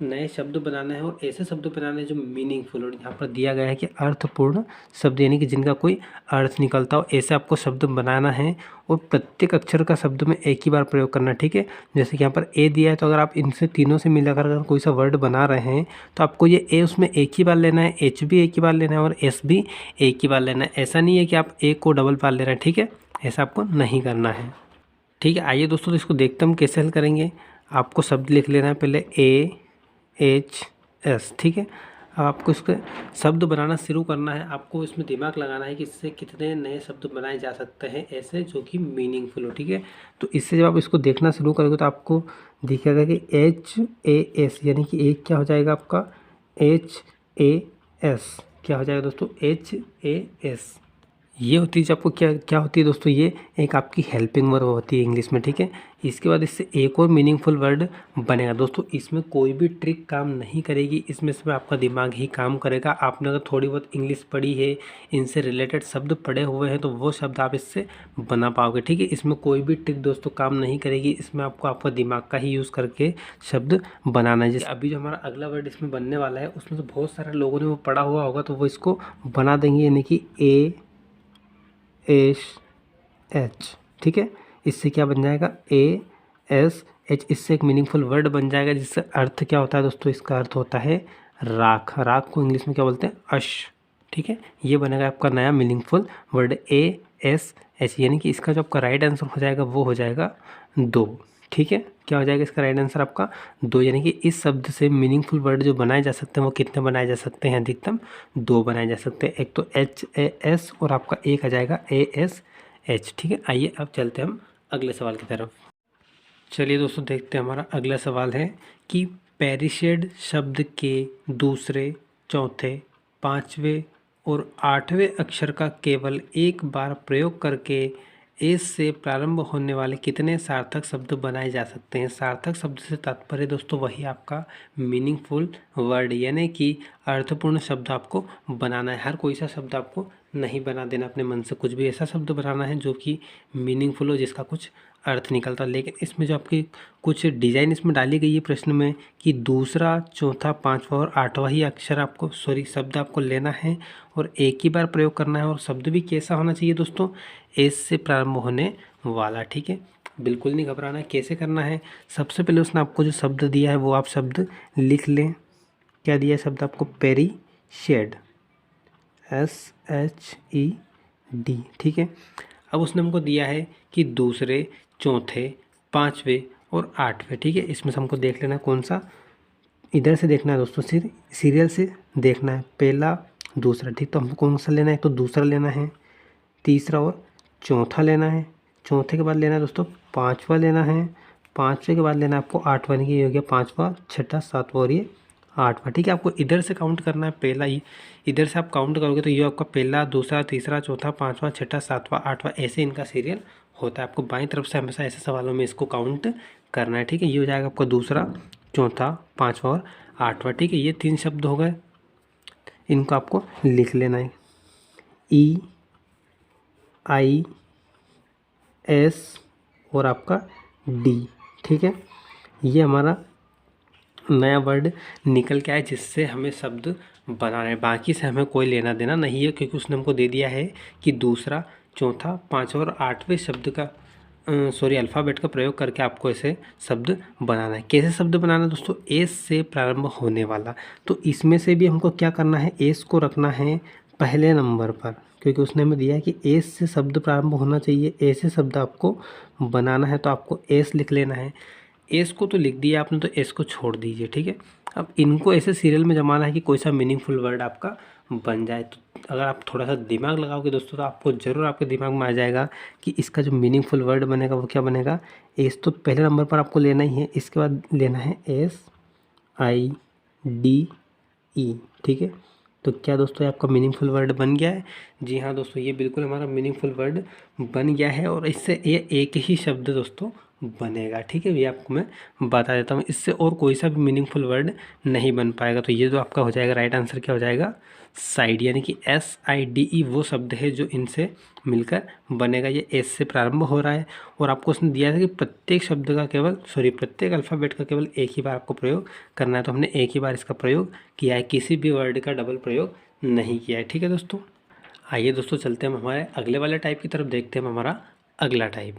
नए शब्द बनाना है और ऐसे शब्द बनाना है जो मीनिंगफुल। और यहाँ पर दिया गया है कि अर्थपूर्ण शब्द, यानी कि जिनका कोई अर्थ निकलता हो, ऐसे आपको शब्द बनाना है और प्रत्येक अक्षर का शब्द में एक ही बार प्रयोग करना है। ठीक है, जैसे कि यहाँ पर ए दिया है, तो अगर आप इनसे तीनों से मिलाकर अगर कोई सा वर्ड बना रहे हैं तो आपको ये ए उसमें एक ही बार लेना है, एच भी एक ही बार लेना है और एस भी एक ही बार लेना है। ऐसा नहीं है कि आप ए को डबल बार ले रहे हैं। ठीक है, ऐसा आपको नहीं करना है। ठीक है, आइए दोस्तों तो इसको देखते हम कैसे हल करेंगे। आपको शब्द लिख लेना है पहले AHS। ठीक है, अब आपको इसके शब्द बनाना शुरू करना है। आपको इसमें दिमाग लगाना है कि इससे कितने नए शब्द बनाए जा सकते हैं ऐसे जो कि मीनिंगफुल हो। ठीक है, तो इससे जब आप इसको देखना शुरू करोगे तो आपको दिखेगा कि HAS, यानी कि एक क्या हो जाएगा आपका? HAS क्या हो जाएगा दोस्तों? HAS। ये होती है जो आपको क्या क्या होती है दोस्तों? ये एक आपकी हेल्पिंग वर्ब होती है इंग्लिश में। ठीक है, इसके बाद इससे एक और मीनिंगफुल वर्ड बनेगा दोस्तों। इसमें कोई भी ट्रिक काम नहीं करेगी, इसमें सिर्फ आपका दिमाग ही काम करेगा। आपने अगर थोड़ी बहुत इंग्लिश पढ़ी है, इनसे रिलेटेड शब्द पढ़े हुए हैं, तो वो शब्द आप इससे बना पाओगे। ठीक है, इसमें कोई भी ट्रिक दोस्तों काम नहीं करेगी, इसमें आपको आपका दिमाग का ही यूज़ करके शब्द बनाना है। जैसे अभी जो हमारा अगला वर्ड इसमें बनने वाला है उसमें तो बहुत सारे लोगों ने वो पढ़ा हुआ होगा, तो वो इसको बना देंगे, यानी कि AHH। ठीक है, इससे क्या बन जाएगा? एस एच, इससे एक मीनिंगफुल वर्ड बन जाएगा जिससे अर्थ क्या होता है दोस्तों, इसका अर्थ होता है राख। राख को इंग्लिश में क्या बोलते हैं, अश। ठीक है, ये बनेगा आपका नया मीनिंगफुल वर्ड ASH, यानी कि इसका जो आपका राइट आंसर हो जाएगा वो हो जाएगा 2। ठीक है, क्या हो जाएगा इसका राइट आंसर आपका 2, यानी कि इस शब्द से मीनिंगफुल वर्ड जो बनाए जा सकते हैं वो कितने बनाए जा सकते हैं, अधिकतम 2 बनाए जा सकते हैं। एक तो HAS और आपका एक आ जाएगा ASH। ठीक है, आइए अब चलते हैं हम अगले सवाल की तरफ। चलिए दोस्तों, देखते हैं हमारा अगला सवाल है कि पेरिशेड शब्द के दूसरे, चौथे, पाँचवें और आठवें अक्षर का केवल एक बार प्रयोग करके एस से प्रारंभ होने वाले कितने सार्थक शब्द बनाए जा सकते हैं। सार्थक शब्द से तात्पर्य दोस्तों वही आपका मीनिंगफुल वर्ड, यानी कि अर्थपूर्ण शब्द आपको बनाना है। हर कोई सा शब्द आपको नहीं बना देना अपने मन से, कुछ भी ऐसा शब्द बनाना है जो कि मीनिंगफुल हो, जिसका कुछ अर्थ निकलता। लेकिन इसमें जो आपकी कुछ डिज़ाइन इसमें डाली गई है प्रश्न में कि दूसरा, चौथा, पांचवा और आठवां ही अक्षर आपको शब्द आपको लेना है और एक ही बार प्रयोग करना है, और शब्द भी कैसा होना चाहिए दोस्तों, एस से प्रारंभ होने वाला। ठीक है, बिल्कुल नहीं घबराना है। कैसे करना है, सबसे पहले उसने आपको जो शब्द दिया है वो आप शब्द लिख लें। क्या दिया है शब्द आपको, पेरिशेड, SHED। ठीक है, अब उसने हमको दिया है कि दूसरे, चौथे, पाँचवें और आठवें। ठीक है, इसमें से हमको देख लेना कौन सा, इधर से देखना है दोस्तों, सीरियल से देखना है, पहला, दूसरा। ठीक, तो हमको कौन सा लेना है, तो दूसरा लेना है, तीसरा और चौथा लेना है, चौथे के बाद लेना है दोस्तों पाँचवा लेना है, पाँचवें के बाद लेना है आपको आठवां, यानी कि ये हो गया पाँचवा, छठा, सातवां और ये आठवां। ठीक है, आपको इधर से काउंट करना है, पहला ही इधर से आप काउंट करोगे तो ये आपका पहला, दूसरा, तीसरा, चौथा, पाँचवा, छठा, सातवां, आठवां, ऐसे इनका सीरियल होता है। आपको बाईं तरफ से हमेशा ऐसे सवालों में इसको काउंट करना है। ठीक है, ये हो जाएगा आपका दूसरा, चौथा, पाँचवा और आठवां। ठीक है, ये 3 शब्द हो गए, इनको आपको लिख लेना है, EIS और आपका D। ठीक है, ये हमारा नया वर्ड निकल के आया जिससे हमें शब्द बनाना है। बाकी से हमें कोई लेना देना नहीं है, क्योंकि उसने हमको दे दिया है कि दूसरा, चौथा, पाँचवा और आठवें शब्द का अल्फ़ाबेट का प्रयोग करके आपको ऐसे शब्द बनाना है। कैसे शब्द बनाना है दोस्तों, एस से प्रारंभ होने वाला। तो इसमें से भी हमको क्या करना है, एस को रखना है पहले नंबर पर, क्योंकि उसने हमें दिया है कि एस से शब्द प्रारंभ होना चाहिए, ऐसे शब्द आपको बनाना है। तो आपको एस लिख लेना है। एस को तो लिख दिया आपने, तो एस को छोड़ दीजिए। ठीक है, अब इनको ऐसे सीरियल में जमाना है कि कोई सा मीनिंगफुल वर्ड आपका बन जाए। तो अगर आप थोड़ा सा दिमाग लगाओगे दोस्तों तो आपको ज़रूर आपके दिमाग में आ जाएगा कि इसका जो मीनिंगफुल वर्ड बनेगा वो क्या बनेगा। एस तो पहले नंबर पर आपको लेना ही है, इसके बाद लेना है SIDE। ठीक है, तो क्या दोस्तों आपका मीनिंगफुल वर्ड बन गया है। जी हाँ दोस्तों, ये बिल्कुल हमारा मीनिंगफुल वर्ड बन गया है, और इससे ये एक ही शब्द दोस्तों बनेगा। ठीक है, ये आपको मैं बता देता हूँ, इससे और कोई सा भी मीनिंगफुल वर्ड नहीं बन पाएगा। तो ये जो आपका हो जाएगा राइट आंसर क्या हो जाएगा, साइड, यानी कि SIDE वो शब्द है जो इनसे मिलकर बनेगा। ये एस से प्रारंभ हो रहा है, और आपको उसने दिया था कि प्रत्येक शब्द का प्रत्येक अल्फ़ाबेट का केवल एक ही बार आपको प्रयोग करना है। तो हमने एक ही बार इसका प्रयोग किया है, किसी भी वर्ड का डबल प्रयोग नहीं किया है। ठीक है दोस्तों, आइए दोस्तों चलते हैं हम हमारे अगले वाले टाइप की तरफ, देखते हैं हम हमारा अगला टाइप।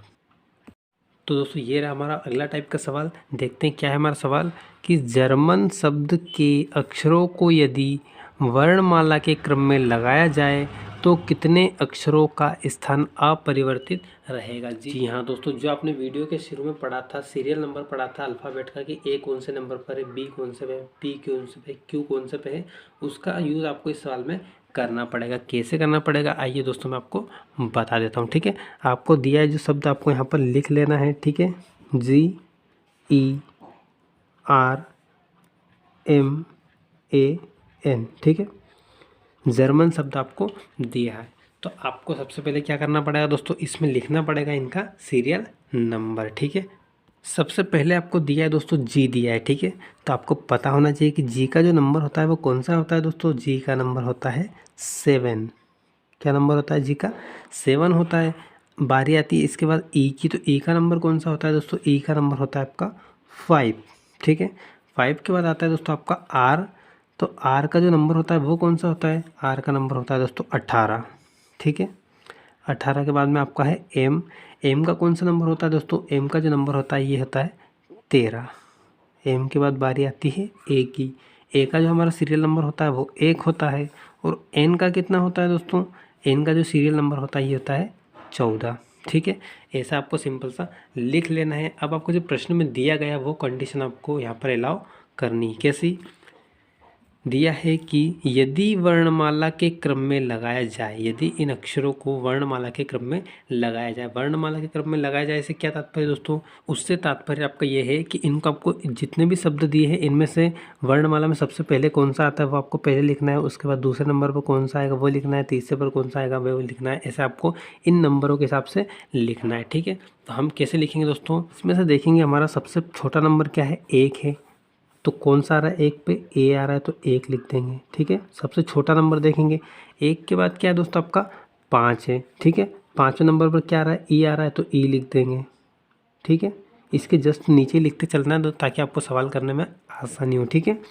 तो दोस्तों ये रहा हमारा अगला टाइप का सवाल। देखते हैं क्या है हमारा सवाल, कि जर्मन शब्द के अक्षरों को यदि वर्णमाला के क्रम में लगाया जाए तो कितने अक्षरों का स्थान अपरिवर्तित रहेगा। जी हाँ दोस्तों, जो आपने वीडियो के शुरू में पढ़ा था, सीरियल नंबर पढ़ा था अल्फ़ाबेट का, कि ए कौन से नंबर पर है, बी कौन से पे है, पी कौन से पे है, क्यू कौन से पे है, उसका यूज़ आपको इस सवाल में करना पड़ेगा। कैसे करना पड़ेगा आइए दोस्तों मैं आपको बता देता हूँ। ठीक है, आपको दिया है जो शब्द आपको यहाँ पर लिख लेना है। ठीक है, GERMAN। ठीक है, जर्मन शब्द आपको दिया है। तो आपको सबसे पहले क्या करना पड़ेगा दोस्तों, इसमें लिखना पड़ेगा इनका सीरियल नंबर। ठीक है, सबसे पहले आपको दिया है दोस्तों जी दिया है। ठीक है, तो आपको पता होना चाहिए कि जी का जो नंबर होता है वो कौन सा होता है दोस्तों, जी का नंबर होता है 7। क्या नंबर होता है, जी का 7 होता है। बारी आती है इसके बाद ई की, तो ई का नंबर कौन सा होता है दोस्तों, ई का नंबर होता है आपका 5। ठीक है, 5 के बाद आता है दोस्तों आपका आर, तो आर का जो नंबर होता है वो कौन सा होता है, आर का नंबर होता है दोस्तों 18। ठीक है, 18 के बाद में आपका है एम, एम का कौन सा नंबर होता है दोस्तों? एम का जो नंबर होता है ये होता है 13। एम के बाद बारी आती है ए की। ए का जो हमारा सीरियल नंबर होता है वो 1 होता है। और एन का कितना होता है दोस्तों? एन का जो सीरियल नंबर होता है ये होता है 14। ठीक है, ऐसा आपको सिंपल सा लिख लेना है। अब आपको जो प्रश्न में दिया गया वो कंडीशन आपको यहाँ पर अलाउ करनी है। कैसी दिया है कि यदि वर्णमाला के क्रम में लगाया जाए, यदि इन अक्षरों को वर्णमाला के क्रम में लगाया जाए, वर्णमाला के क्रम में लगाया जाए, इससे क्या तात्पर्य दोस्तों? उससे तात्पर्य आपका ये है कि इनको आपको जितने भी शब्द दिए हैं इनमें से वर्णमाला में सबसे पहले कौन सा आता है वो आपको पहले लिखना है, उसके बाद दूसरे नंबर पर कौन सा आएगा वो लिखना है, तीसरे पर कौन सा आएगा वो लिखना है। ऐसे आपको इन नंबरों के हिसाब से लिखना है। ठीक है, तो हम कैसे लिखेंगे दोस्तों? इसमें से देखेंगे हमारा सबसे छोटा नंबर क्या है? 1 है। तो कौन सा आ रहा है? 1 पे ए आ रहा है तो 1 लिख देंगे। ठीक है, सबसे छोटा नंबर देखेंगे। 1 के बाद क्या है दोस्तों? आपका 5 है। ठीक है, 5वें नंबर पर क्या आ रहा है? ई आ रहा है तो ई लिख देंगे। ठीक है, इसके जस्ट नीचे लिखते चलना है ताकि आपको सवाल करने में आसानी हो। ठीक है,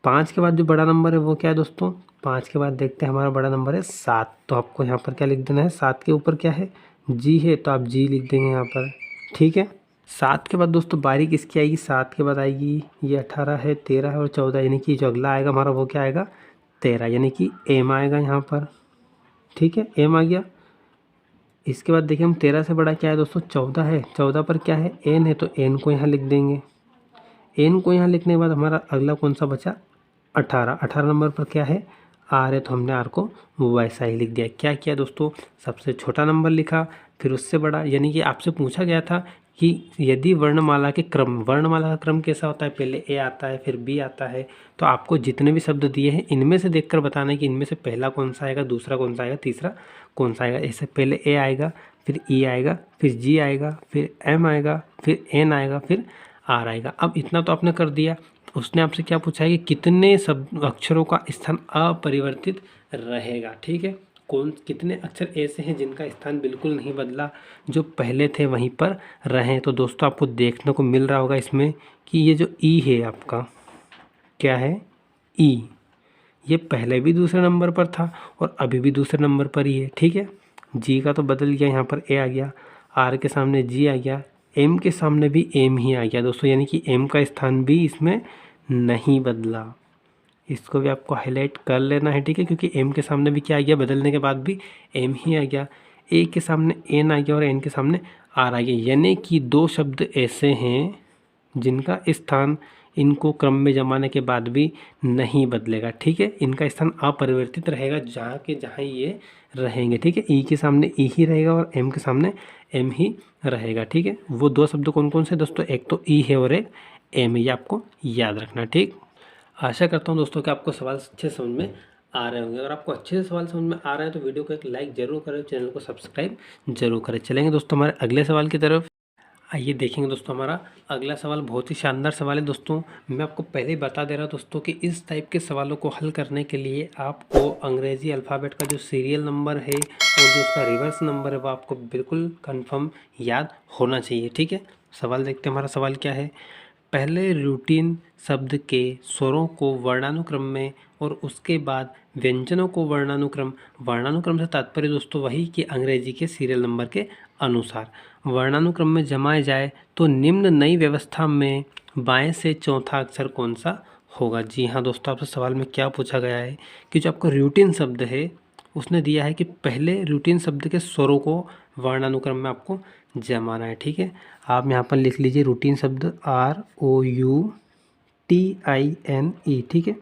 5 के बाद जो बड़ा नंबर है वो क्या है दोस्तों? 5 के बाद देखते हैं हमारा बड़ा नंबर है 7। तो आपको यहाँ पर क्या लिख देना है? 7 के ऊपर क्या है? जी है, तो आप जी लिख देंगे यहाँ पर। ठीक है, 7 के बाद दोस्तों बारी किसकी आएगी? 7 के बाद आएगी ये 18 है, 13 है और 14, यानी कि जो अगला आएगा हमारा वो क्या आएगा? 13, यानी कि एम आएगा यहाँ पर। ठीक है, एम आ गया। इसके बाद देखिए हम 13 से बड़ा क्या है दोस्तों? 14 है। 14 पर क्या है? एन है, तो एन को यहाँ लिख देंगे। एन को यहाँ लिखने के बाद हमारा अगला कौन सा बचा? 18। 18 नंबर पर क्या है? आर है, तो हमने आर को वैसा ही लिख दिया। क्या किया दोस्तों? सबसे छोटा नंबर लिखा, फिर उससे बड़ा, यानी कि आपसे पूछा गया था कि यदि वर्णमाला के क्रम, वर्णमाला का क्रम कैसा होता है? पहले ए आता है, फिर बी आता है। तो आपको जितने भी शब्द दिए हैं इनमें से देखकर बताना है कि इनमें से पहला कौन सा आएगा, दूसरा कौन सा आएगा, तीसरा कौन सा आएगा। ऐसे पहले ए आएगा, फिर ई आएगा, फिर जी आएगा, फिर एम आएगा, फिर एन आएगा, फिर आर आएगा। अब इतना तो आपने कर दिया। उसने आपसे क्या पूछा है कि कितने शब्द अक्षरों का स्थान अपरिवर्तित रहेगा। ठीक है, कितने अक्षर ऐसे हैं जिनका स्थान बिल्कुल नहीं बदला, जो पहले थे वहीं पर रहें। तो दोस्तों आपको देखने को मिल रहा होगा इसमें कि ये जो ई है आपका, क्या है? ई। ये पहले भी दूसरे नंबर पर था और अभी भी दूसरे नंबर पर ही है। ठीक है, जी का तो बदल गया, यहाँ पर ए आ गया, आर के सामने जी आ गया, एम के सामने भी एम ही आ गया दोस्तों, यानी कि एम का स्थान भी इसमें नहीं बदला। इसको भी आपको हाईलाइट कर लेना है। ठीक है, क्योंकि एम के सामने भी क्या आ गया? बदलने के बाद भी एम ही आ गया। ए के सामने एन आ गया और एन के सामने आर आ गया, यानी कि 2 शब्द ऐसे हैं जिनका स्थान इनको क्रम में जमाने के बाद भी नहीं बदलेगा। ठीक है, इनका स्थान अपरिवर्तित रहेगा जहाँ के जहाँ ये रहेंगे। ठीक है, ई के सामने ई ही रहेगा और एम के सामने एम ही रहेगा। ठीक है, वो 2 शब्द कौन कौन से दोस्तों? एक तो ई है और एक एम है, ये आपको याद रखना। ठीक, आशा करता हूँ दोस्तों कि आपको सवाल अच्छे समझ में आ रहे होंगे। अगर आपको अच्छे से सवाल समझ में आ रहे हैं तो वीडियो को एक लाइक जरूर करें, चैनल को सब्सक्राइब जरूर करें। चलेंगे दोस्तों हमारे अगले सवाल की तरफ। आइए देखेंगे दोस्तों, हमारा अगला सवाल बहुत ही शानदार सवाल है दोस्तों। मैं आपको पहले ही बता दे रहा हूँ दोस्तों कि इस टाइप के सवालों को हल करने के लिए आपको अंग्रेजी अल्फ़ाबेट का जो सीरियल नंबर है और जो उसका रिवर्स नंबर है वो आपको बिल्कुल कंफर्म याद होना चाहिए। ठीक है, सवाल देखते हैं हमारा सवाल क्या है। पहले रूटीन शब्द के स्वरों को वर्णानुक्रम में और उसके बाद व्यंजनों को वर्णानुक्रम, वर्णानुक्रम से तात्पर्य दोस्तों वही कि अंग्रेजी के सीरियल नंबर के अनुसार वर्णानुक्रम में जमाए जाए तो निम्न नई व्यवस्था में बाएं से चौथा अक्षर कौन सा होगा। जी हाँ दोस्तों, आपसे सवाल में क्या पूछा गया है कि जो आपको रूटीन शब्द है उसने दिया है कि पहले रूटीन शब्द के स्वरों को वर्णानुक्रम में आपको जमाना है। ठीक है, आप यहाँ पर लिख लीजिए रूटीन शब्द ROUTINE। ठीक है,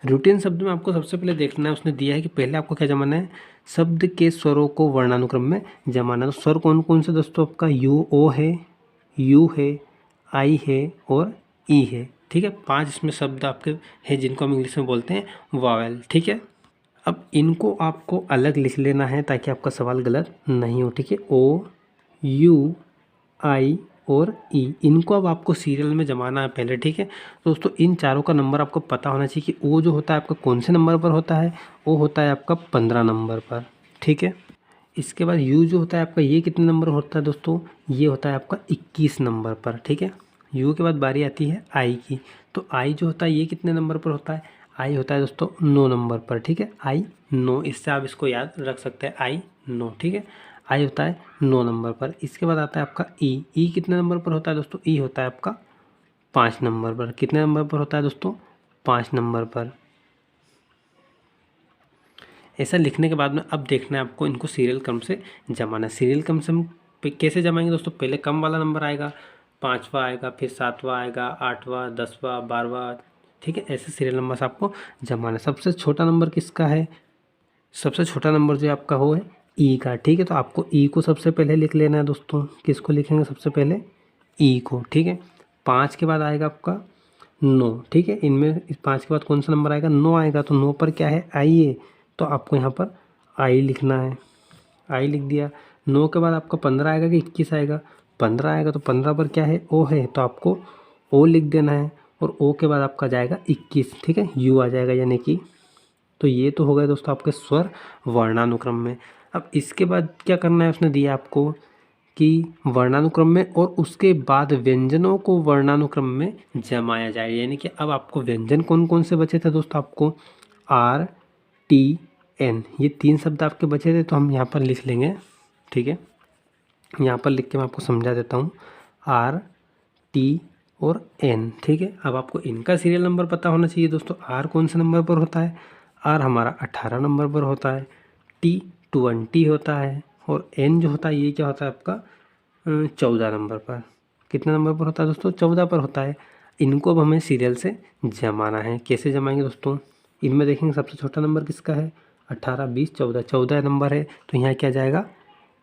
रूटीन शब्द में आपको सबसे पहले देखना है, उसने दिया है कि पहले आपको क्या जमाना है? शब्द के स्वरों को वर्णानुक्रम में जमाना। तो स्वर कौन कौन से दोस्तों? आपका यू ओ है, यू है, आई है और ई है। ठीक है, 5 इसमें शब्द आपके हैं जिनको हम इंग्लिश में बोलते हैं वावेल। ठीक है, अब इनको आपको अलग लिख लेना है ताकि आपका सवाल गलत नहीं हो। ठीक है, ओ, यू, आई और ई, इनको अब आपको सीरियल में जमाना है पहले। ठीक है, दोस्तों इन चारों का नंबर आपको पता होना चाहिए कि ओ जो होता है आपका कौन से नंबर पर होता है? ओ होता है आपका 15 नंबर पर। ठीक है, इसके बाद यू जो होता है आपका, ये कितने नंबर होता है दोस्तों? ये होता है आपका 21 नंबर पर। ठीक है, यू के बाद बारी आती है आई की। तो आई जो होता है ये कितने नंबर पर होता है? आई होता है दोस्तों 9 नंबर पर। ठीक है, आई 9, इससे आप इसको याद रख सकते हैं, आई 9। ठीक है, आई होता है 9 नंबर पर। इसके बाद आता है आपका ई। ई कितने नंबर पर होता है दोस्तों? ई होता है आपका 5 नंबर पर। कितने नंबर पर होता है दोस्तों? 5 नंबर पर। ऐसा लिखने के बाद में अब देखना है आपको इनको सीरियल क्रम से जमाना। सीरियल क्रम से हम कैसे जमाएंगे दोस्तों? पहले कम वाला नंबर आएगा, 5वां आएगा, फिर 7वां आएगा, 8वां, 10वां, 12वां, ठीक है। ऐसे सीरियल नंबर से आपको जमाना। सबसे छोटा नंबर किसका है? सबसे छोटा नंबर जो आपका वो है ई का, ठीक है। तो आपको ई को सबसे पहले लिख लेना है दोस्तों। किसको लिखेंगे सबसे पहले? ई को, ठीक है। 5 के बाद आएगा आपका 9, ठीक है। इनमें इस 5 के बाद कौन सा नंबर आएगा? 9 आएगा। तो 9 पर क्या है? आई है। तो आपको यहाँ पर आई लिखना है। आई लिख दिया। 9 के बाद आपका 15 आएगा कि 21 आएगा? 15 आएगा। तो 15 पर क्या है? ओ है। तो आपको ओ लिख देना है। और ओ के बाद आपका जाएगा 21, ठीक है। यू आ जाएगा यानी कि। तो ये तो हो गया दोस्तों आपके स्वर वर्णानुक्रम में। अब इसके बाद क्या करना है? उसने दिया आपको कि वर्णानुक्रम में और उसके बाद व्यंजनों को वर्णानुक्रम में जमाया जाए। यानी कि अब आपको व्यंजन कौन कौन से बचे थे दोस्तों? आपको आर, टी, एन, ये 3 शब्द आपके बचे थे। तो हम यहाँ पर लिख लेंगे, ठीक है। यहाँ पर लिख के मैं आपको समझा देता हूँ। आर, टी और एन, ठीक है। अब आपको इनका सीरियल नंबर पता होना चाहिए दोस्तों। आर कौन से नंबर पर होता है? आर हमारा 18 नंबर पर होता है। टी 20 होता है। और एन जो होता है ये क्या होता है आपका? 14 नंबर पर। कितने नंबर पर होता है दोस्तों? 14 पर होता है। इनको अब हमें सीरियल से जमाना है। कैसे जमाएंगे दोस्तों? इनमें देखेंगे सबसे छोटा नंबर किसका है? 18, 20, 14। 14 नंबर है तो यहाँ क्या जाएगा?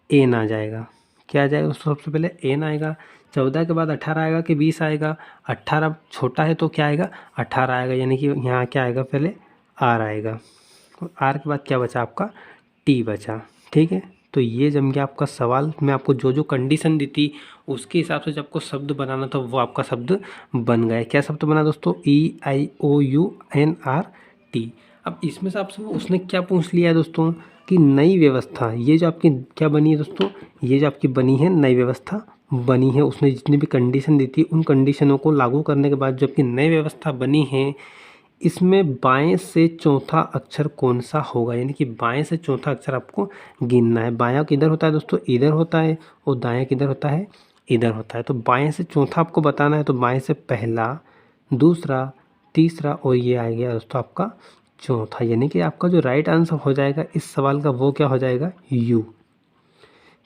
एन आ जाएगा। क्या आ जाएगा दोस्तों? सबसे पहले एन आएगा। 14 के बाद 18 आएगा कि 20 आएगा? 18 छोटा है तो क्या आएगा? 18 आएगा। यानी कि यहाँ क्या आएगा? पहले आर आएगा। और आर के बाद क्या बचा आपका? टी बचा, ठीक है। तो ये जम गया आपका सवाल। मैं आपको जो जो कंडीशन दी थी उसके हिसाब से जब आपको शब्द बनाना था वो आपका शब्द बन गया। क्या शब्द बना दोस्तों? EIOUNRT। अब इसमें से आपसे उसने क्या पूछ लिया है दोस्तों कि नई व्यवस्था। ये जो आपकी क्या बनी है दोस्तों? ये जो आपकी बनी है नई व्यवस्था बनी है। उसने जितनी भी कंडीशन दी थी उन कंडीशनों को लागू करने के बाद जो आपकी नई व्यवस्था बनी है इसमें बाएं से चौथा अक्षर कौन सा होगा? यानी कि बाएं से चौथा अक्षर आपको गिनना है। बायां किधर होता है दोस्तों? इधर होता है। और दायां किधर होता है? इधर होता है। तो बाएं से चौथा आपको बताना है। तो बाएं से पहला, दूसरा, तीसरा और ये आ गया दोस्तों आपका चौथा। यानी कि आपका जो राइट आंसर हो जाएगा इस सवाल का वो क्या हो जाएगा? यू।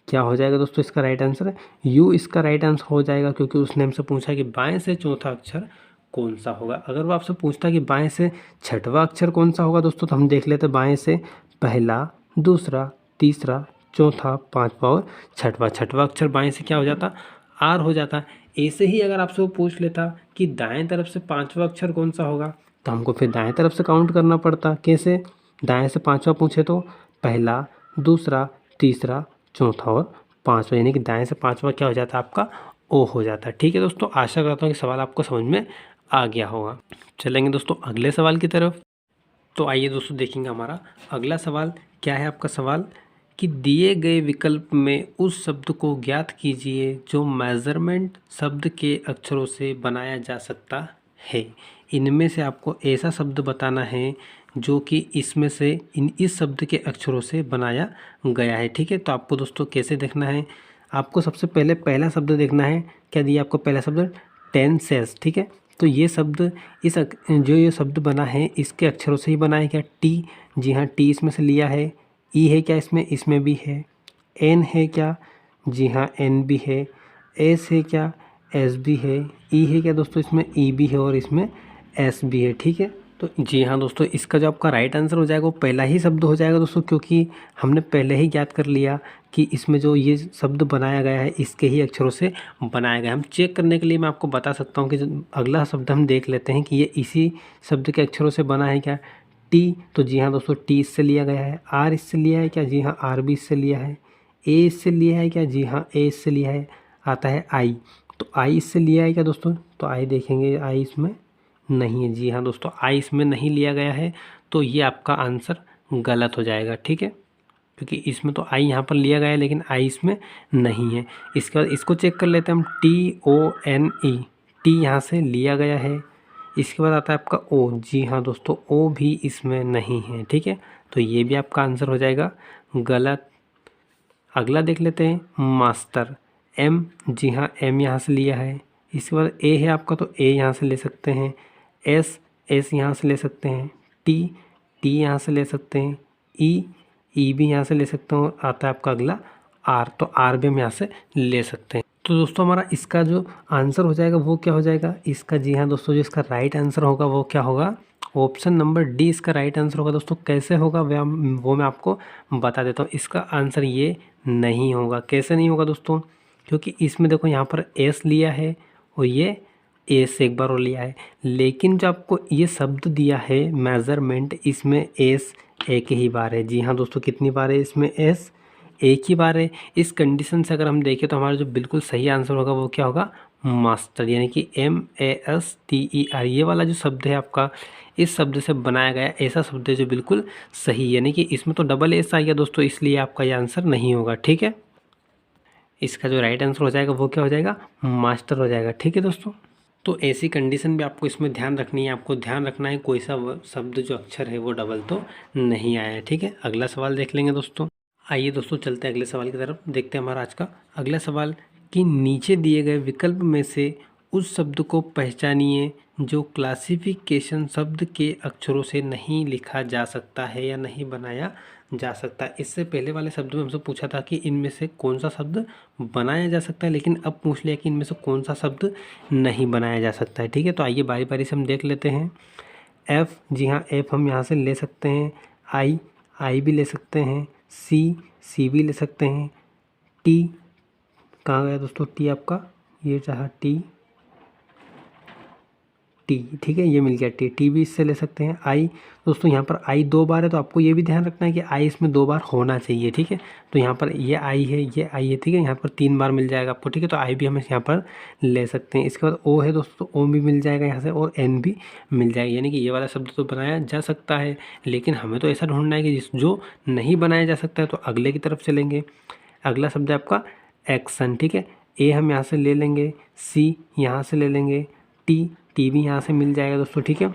क्या हो जाएगा दोस्तों इसका राइट आंसर? यू इसका राइट आंसर हो जाएगा, क्योंकि उसने हमसे पूछा कि बाएं से चौथा अक्षर कौन सा होगा। अगर वो आपसे पूछता कि बाएं से छठवां अक्षर कौन सा होगा दोस्तों, तो हम देख लेते बाएं से पहला, दूसरा, तीसरा, चौथा, पांचवा और छठवां। छठवां अक्षर बाएं से क्या हो जाता? आर हो जाता। ऐसे ही अगर आपसे वो पूछ लेता कि दाएं तरफ से पांचवा अक्षर कौन सा होगा, तो हमको फिर दाएं तरफ से काउंट करना पड़ता। कैसे? दाएं से पांचवा पूछे तो पहला, दूसरा, तीसरा, चौथा और पांचवा। यानी कि दाएं से पांचवा क्या हो जाता है आपका? ओ हो जाता है। ठीक है दोस्तों, आशा करता हूँ कि सवाल आपको समझ में आ गया होगा। चलेंगे दोस्तों अगले सवाल की तरफ। तो आइए दोस्तों देखेंगे हमारा अगला सवाल क्या है। आपका सवाल कि दिए गए विकल्प में उस शब्द को ज्ञात कीजिए जो मेजरमेंट शब्द के अक्षरों से बनाया जा सकता है। इनमें से आपको ऐसा शब्द बताना है जो कि इसमें से इस शब्द के अक्षरों से बनाया गया है। ठीक है, तो आपको दोस्तों कैसे देखना है? आपको सबसे पहले पहला शब्द देखना है। क्या दिया आपको पहला शब्द? टेंसेस। ठीक है, तो ये शब्द जो ये शब्द बना है इसके अक्षरों से ही बना है। क्या? टी। जी हाँ, टी इसमें से लिया है। ई है क्या इसमें? इसमें भी है। एन है क्या? जी हाँ, एन भी है। एस है क्या? एस भी है। ई है क्या दोस्तों? इसमें ई भी है और इसमें एस भी है। ठीक है, तो जी हाँ दोस्तों, इसका जो आपका राइट आंसर हो जाएगा वो पहला ही शब्द हो जाएगा दोस्तों, क्योंकि हमने पहले ही ज्ञात कर लिया कि इसमें जो ये शब्द बनाया गया है इसके ही अक्षरों से बनाया गया है। हम चेक करने के लिए मैं आपको बता सकता हूँ कि जो अगला शब्द हम देख लेते हैं कि ये इसी शब्द के अक्षरों से बना है। क्या? टी। तो जी हाँ दोस्तों, टी इससे लिया गया है। आर इससे लिया है क्या? जी हाँ, आर भी इससे लिया है। ए इससे लिया है क्या? जी हाँ, ए इससे लिया है। आता है आई। तो आई इससे लिया है क्या दोस्तों? तो आई देखेंगे, आई इसमें नहीं है। जी हाँ दोस्तों, आई इसमें नहीं लिया गया है। तो ये आपका आंसर गलत हो जाएगा। ठीक है, क्योंकि इसमें तो आई यहाँ पर लिया गया है लेकिन आई इसमें नहीं है। इसके बाद इसको चेक कर लेते हैं हम। TONE, टी यहाँ से लिया गया है। इसके बाद आता है आपका ओ। जी हाँ दोस्तों, ओ भी इसमें नहीं है। ठीक है, तो ये भी आपका आंसर हो जाएगा गलत। अगला देख लेते हैं मास्टर, एम, जी हाँ एम यहाँ से लिया है। इसके बाद ए है आपका, तो ए यहाँ से ले सकते हैं। एस, एस यहाँ से ले सकते हैं। टी, टी यहाँ से ले सकते हैं। ई, ई भी यहाँ से ले सकते हैं। और आता है आपका अगला आर, तो आर भी हम यहाँ से ले सकते हैं। तो दोस्तों हमारा इसका जो आंसर हो जाएगा वो क्या हो जाएगा इसका, जी हाँ दोस्तों, जो इसका राइट आंसर होगा वो क्या होगा, ऑप्शन नंबर डी इसका राइट आंसर होगा। दोस्तों कैसे होगा वो मैं आपको बता देता हूँ। इसका आंसर ये नहीं होगा। कैसे नहीं होगा दोस्तों, क्योंकि इसमें देखो यहाँ पर एस लिया है और ये एस एक बार और लिया है, लेकिन जो आपको ये शब्द दिया है मेज़रमेंट, इसमें एस एक ही बार है। जी हाँ दोस्तों, कितनी बार है इसमें एस, एक ही बार है। इस कंडीशन से अगर हम देखें तो हमारा जो बिल्कुल सही आंसर होगा वो क्या होगा, मास्टर, यानी कि MASTER। ये वाला जो शब्द है आपका, इस शब्द से बनाया गया ऐसा शब्द है जो बिल्कुल सही, यानी कि इसमें तो डबल एस आ गया दोस्तों, इसलिए आपका ये आंसर नहीं होगा। ठीक है, इसका जो राइट आंसर हो जाएगा वो क्या हो जाएगा, मास्टर हो जाएगा। ठीक है दोस्तों, तो ऐसी कंडीशन भी आपको इसमें ध्यान रखनी है। आपको ध्यान रखना है कोई सा शब्द जो अक्षर है वो डबल तो नहीं आया है। ठीक है, अगला सवाल देख लेंगे दोस्तों। आइए दोस्तों चलते हैं अगले सवाल की तरफ। देखते हैं हमारा आज का अगला सवाल कि नीचे दिए गए विकल्प में से उस शब्द को पहचानिए जो क्लासिफिकेशन शब्द के अक्षरों से नहीं लिखा जा सकता है या नहीं बनाया जा सकता है। इससे पहले वाले शब्द में हमसे पूछा था कि इनमें से कौन सा शब्द बनाया जा सकता है, लेकिन अब पूछ लिया कि इनमें से कौन सा शब्द नहीं बनाया जा सकता है। ठीक है, तो आइए बारी बारी से हम देख लेते हैं। एफ़, जी हाँ एफ़ हम यहाँ से ले सकते हैं। आई, आई भी ले सकते हैं। सी, सी भी ले सकते हैं। टी, कहाँ गया दोस्तों टी आपका, ये चाहा टी, टी, ठीक है ये मिल गया टी, टी भी इससे ले सकते हैं। आई, दोस्तों यहाँ पर आई दो बार है, तो आपको ये भी ध्यान रखना है कि आई इसमें दो बार होना चाहिए। ठीक है, तो यहाँ पर ये आई है, ये आई है। ठीक है, यहाँ पर तीन बार मिल जाएगा आपको। ठीक है, तो आई भी हम यहाँ पर ले सकते हैं। इसके बाद ओ है दोस्तों, ओ भी मिल जाएगा यहाँ से, और एन भी मिल जाएगा, यानी कि ये वाला शब्द तो बनाया जा सकता है, लेकिन हमें तो ऐसा ढूंढना है कि जो नहीं बनाया जा सकता है, तो अगले की तरफ चलेंगे। अगला शब्द है आपका एक्शन। ठीक है, ए हम यहाँ से ले लेंगे, सी यहाँ से ले लेंगे, टी, टी भी यहाँ से मिल जाएगा दोस्तों। ठीक है,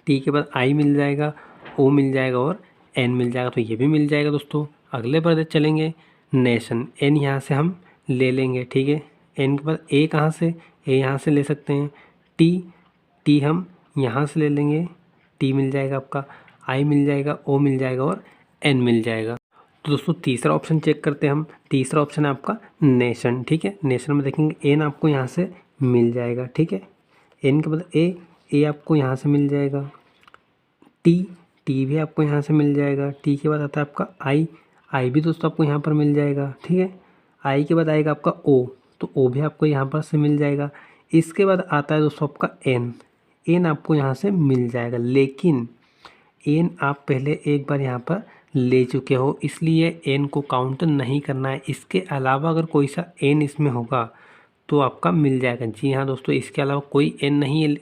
टी के बाद आई मिल जाएगा, ओ मिल जाएगा और एन मिल जाएगा, तो ये भी मिल जाएगा दोस्तों। अगले पर चलेंगे नेशन, एन यहाँ से हम ले लेंगे। ठीक है, एन के बाद ए कहाँ से, ए यहाँ से ले सकते हैं। टी, टी हम यहाँ से ले लेंगे, टी मिल जाएगा आपका, आई मिल जाएगा, ओ मिल जाएगा और एन मिल जाएगा। तो दोस्तों तीसरा ऑप्शन चेक करते हैं हम। तीसरा ऑप्शन है आपका नेशन। ठीक है, नेशन में देखेंगे एन आपको यहाँ से मिल जाएगा। ठीक है, एन के बाद ए, ए आपको यहाँ से मिल जाएगा। टी, टी भी आपको यहाँ से मिल जाएगा। टी के बाद आता है आपका आई, आई भी दोस्तों आपको यहाँ पर मिल जाएगा। ठीक है, आई के बाद आएगा आपका ओ, तो ओ भी आपको यहाँ पर से मिल जाएगा। इसके बाद आता है दोस्तों आपका एन, एन आपको यहाँ से मिल जाएगा, लेकिन एन आप पहले एक बार यहाँ पर ले चुके हो, इसलिए एन को काउंट नहीं करना है। इसके अलावा अगर कोई सा एन इसमें होगा तो आपका मिल जाएगा। जी हाँ दोस्तों, इसके अलावा कोई एन नहीं है,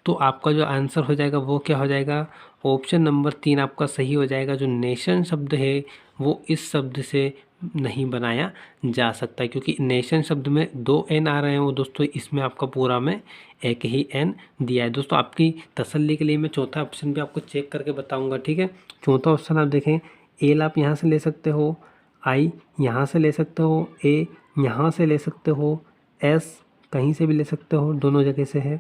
तो आपका जो आंसर हो जाएगा वो क्या हो जाएगा, ऑप्शन नंबर 3 आपका सही हो जाएगा। जो नेशन शब्द है वो इस शब्द से नहीं बनाया जा सकता है, क्योंकि नेशन शब्द में दो एन आ रहे हैं वो दोस्तों, इसमें आपका पूरा में एक ही एन दिया है। दोस्तों आपकी तसल्ली के लिए मैं चौथा ऑप्शन भी आपको चेक करके बताऊंगा। ठीक है, चौथा ऑप्शन आप देखें, एल आप यहाँ से ले सकते हो, आई यहाँ से ले सकते हो, ए यहाँ से ले सकते हो, एस कहीं से भी ले सकते हो, दोनों जगह से है।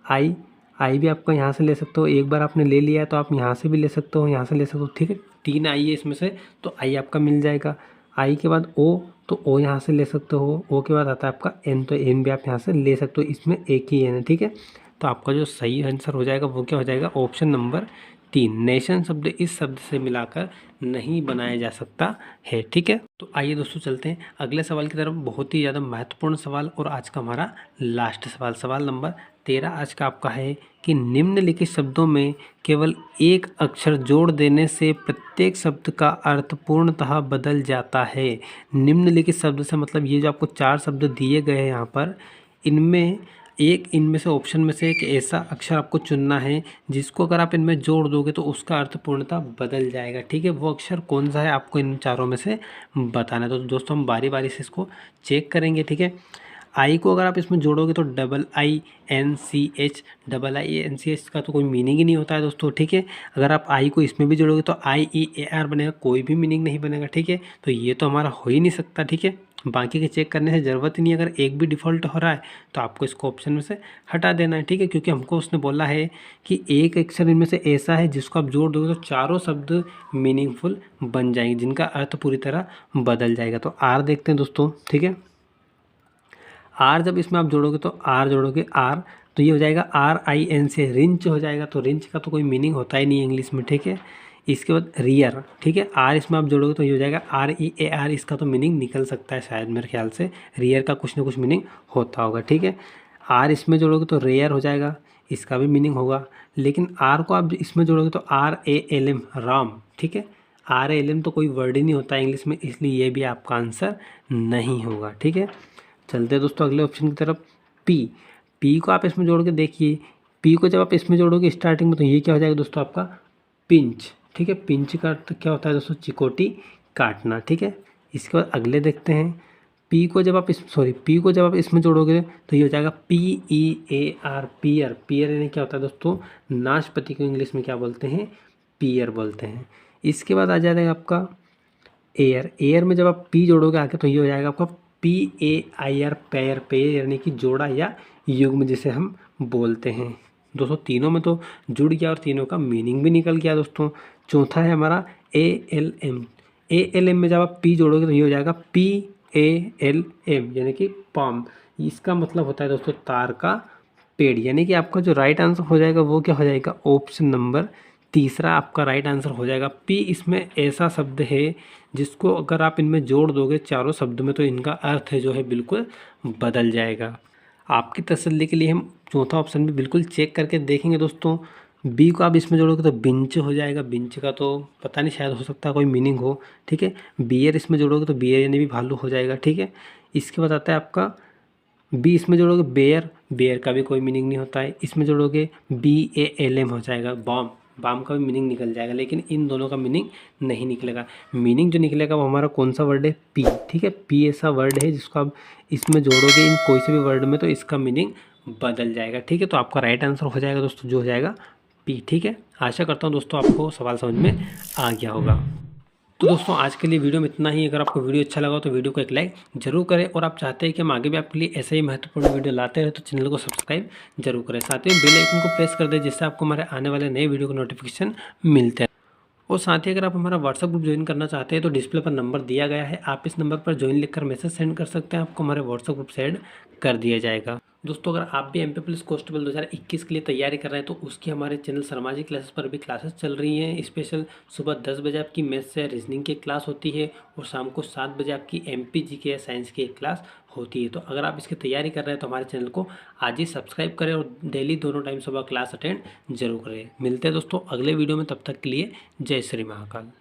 आई, आई भी आपका यहाँ से ले सकते हो, एक बार आपने ले लिया है तो आप यहाँ से भी ले सकते हो, यहाँ से ले सकते हो। ठीक है, तीन आई है इसमें से, तो आई आपका मिल जाएगा। आई के बाद ओ, तो ओ यहाँ से ले सकते हो। ओ के बाद आता है आपका एन, तो एन भी आप यहाँ से ले सकते हो, इसमें एक ही एन है। ठीक है, तो आपका जो सही आंसर हो जाएगा वो क्या हो जाएगा, ऑप्शन नंबर 3, नेशन शब्द इस शब्द से मिलाकर नहीं बनाया जा सकता है। ठीक है, तो आइए दोस्तों चलते हैं अगले सवाल की तरफ। बहुत ही ज़्यादा महत्वपूर्ण सवाल और आज का हमारा लास्ट सवाल, सवाल नंबर 13 आज का आपका है कि निम्नलिखित शब्दों में केवल एक अक्षर जोड़ देने से प्रत्येक शब्द का अर्थ पूर्णतः बदल जाता है। निम्नलिखित शब्द से मतलब ये जो आपको 4 शब्द दिए गए हैं यहाँ पर, इनमें से ऑप्शन में से एक ऐसा अक्षर आपको चुनना है जिसको अगर आप इनमें जोड़ दोगे तो उसका अर्थ पूर्णतः बदल जाएगा। ठीक है, वो अक्षर कौन सा है आपको इन चारों में से बताना है। तो दोस्तों हम बारी बारी से इसको चेक करेंगे। ठीक है, आई को अगर आप इसमें जोड़ोगे तो IINCH, IINCH का तो कोई मीनिंग ही नहीं होता है दोस्तों, ठीक है। अगर आप आई को इसमें भी जोड़ोगे तो IEAR बनेगा, कोई भी मीनिंग नहीं बनेगा, ठीक है। तो ये तो हमारा हो ही नहीं सकता, ठीक है। बाकी के चेक करने से ज़रूरत ही नहीं, अगर एक भी डिफ़ॉल्ट हो रहा है तो आपको इसको ऑप्शन में से हटा देना है, ठीक है। क्योंकि हमको उसने बोला है कि एक अक्षर इनमें से ऐसा है जिसको आप जोड़ दोगे तो चारों शब्द मीनिंगफुल बन जाएंगे, जिनका अर्थ पूरी तरह बदल जाएगा। तो आर देखते हैं दोस्तों, ठीक है। आर जब इसमें आप जोड़ोगे तो आर जोड़ोगे आर, तो ये हो जाएगा RIN से रिंच हो जाएगा। तो रिंच का तो कोई मीनिंग होता ही नहीं है इंग्लिश में, ठीक है। इसके बाद रियर, ठीक है। आर इसमें आप जोड़ोगे तो ये हो जाएगा REAR, इसका तो मीनिंग निकल सकता है शायद, मेरे ख्याल से रियर का कुछ ना कुछ मीनिंग होता होगा, ठीक है। आर इसमें जोड़ोगे तो रेयर हो जाएगा, इसका भी मीनिंग होगा। लेकिन आर को आप इसमें जोड़ोगे तो RALM, राम, ठीक है। RALM तो कोई वर्ड ही नहीं होता है इंग्लिश में, इसलिए ये भी आपका आंसर नहीं होगा, ठीक है। चलते हैं दोस्तों अगले ऑप्शन की तरफ। पी को आप इसमें जोड़ के देखिए, पी को जब आप इसमें जोड़ोगे स्टार्टिंग में तो ये क्या हो जाएगा दोस्तों आपका पिंच, ठीक है। पिंच का तो क्या होता है दोस्तों, चिकोटी काटना, ठीक है। इसके बाद अगले देखते हैं। पी को जब आप इसमें जोड़ोगे तो ये हो जाएगा PEAR, पियर। पियर यानी क्या होता है दोस्तों, नाशपाती को इंग्लिश में क्या बोलते हैं, पियर बोलते हैं। इसके बाद आ जाएगा आपका एयर। एयर में जब आप पी जोड़ोगे आके तो ये हो जाएगा आपका PAIR, पैर, पेयर यानी कि जोड़ा या युग्म जिसे हम बोलते हैं। दोस्तों तीनों में तो जुड़ गया और तीनों का मीनिंग भी निकल गया दोस्तों। चौथा है हमारा ALM। ALM में जब आप पी जोड़ोगे तो ये हो जाएगा PALM यानी कि पाम। इसका मतलब होता है दोस्तों तार का पेड़। यानी कि आपका जो राइट आंसर हो जाएगा वो क्या हो जाएगा, ऑप्शन नंबर तीसरा आपका राइट आंसर हो जाएगा। पी इसमें ऐसा शब्द है जिसको अगर आप इनमें जोड़ दोगे चारों शब्द में तो इनका अर्थ जो है बिल्कुल बदल जाएगा। आपकी तसल्ली के लिए हम चौथा ऑप्शन भी बिल्कुल चेक करके देखेंगे दोस्तों। बी को आप इसमें जोड़ोगे तो बिंच हो जाएगा, बिंच का तो पता नहीं, शायद हो सकता है कोई मीनिंग हो, ठीक है। बियर इसमें जोड़ोगे तो बियर यानी भी भालू हो जाएगा, ठीक है। इसके बाद आता है आपका बी इसमें जोड़ोगे बेयर, बेयर का भी कोई मीनिंग नहीं होता है। इसमें जोड़ोगे BALM हो जाएगा बाम, बाम का भी मीनिंग निकल जाएगा, लेकिन इन दोनों का मीनिंग नहीं निकलेगा। मीनिंग जो निकलेगा वो हमारा कौन सा वर्ड है, पी, ठीक है। पी ऐसा वर्ड है जिसको आप इसमें जोड़ोगे इन कोई से भी वर्ड में तो इसका मीनिंग बदल जाएगा, ठीक है। तो आपका राइट आंसर हो जाएगा दोस्तों जो हो जाएगा पी, ठीक है। आशा करता हूँ दोस्तों आपको सवाल समझ में आ गया होगा। तो दोस्तों आज के लिए वीडियो में इतना ही। अगर आपको वीडियो अच्छा लगा तो वीडियो को एक लाइक जरूर करें, और आप चाहते हैं कि हम आगे भी आपके लिए ऐसे ही महत्वपूर्ण वीडियो लाते रहे तो चैनल को सब्सक्राइब जरूर करें। साथ ही बेल आइकन को प्रेस कर दें जिससे आपको हमारे आने वाले नए वीडियो का नोटिफिकेशन मिलते हैं। और साथ ही अगर आप हमारा व्हाट्सअप ग्रुप ज्वाइन करना चाहते हैं तो डिस्प्ले पर नंबर दिया गया है, आप इस नंबर पर ज्वाइन लिखकर मैसेज सेंड कर सकते हैं, आपको हमारे व्हाट्सअप ग्रुप से ऐड कर दिया जाएगा। दोस्तों अगर आप भी MP पुलिस कांस्टेबल 2021 के लिए तैयारी कर रहे हैं तो उसकी हमारे चैनल शर्मा जी क्लासेस पर भी क्लासेस चल रही हैं। स्पेशल सुबह 10 बजे आपकी मैथ्स या रीजनिंग की क्लास होती है और शाम को 7 बजे आपकी MP GK या साइंस की एक क्लास होती है। तो अगर आप इसकी तैयारी कर रहे हैं तो हमारे चैनल को आज ही सब्सक्राइब करें और डेली दोनों टाइम सुबह क्लास अटेंड जरूर करें। मिलते हैं दोस्तों अगले वीडियो में, तब तक के लिए जय श्री महाकाल।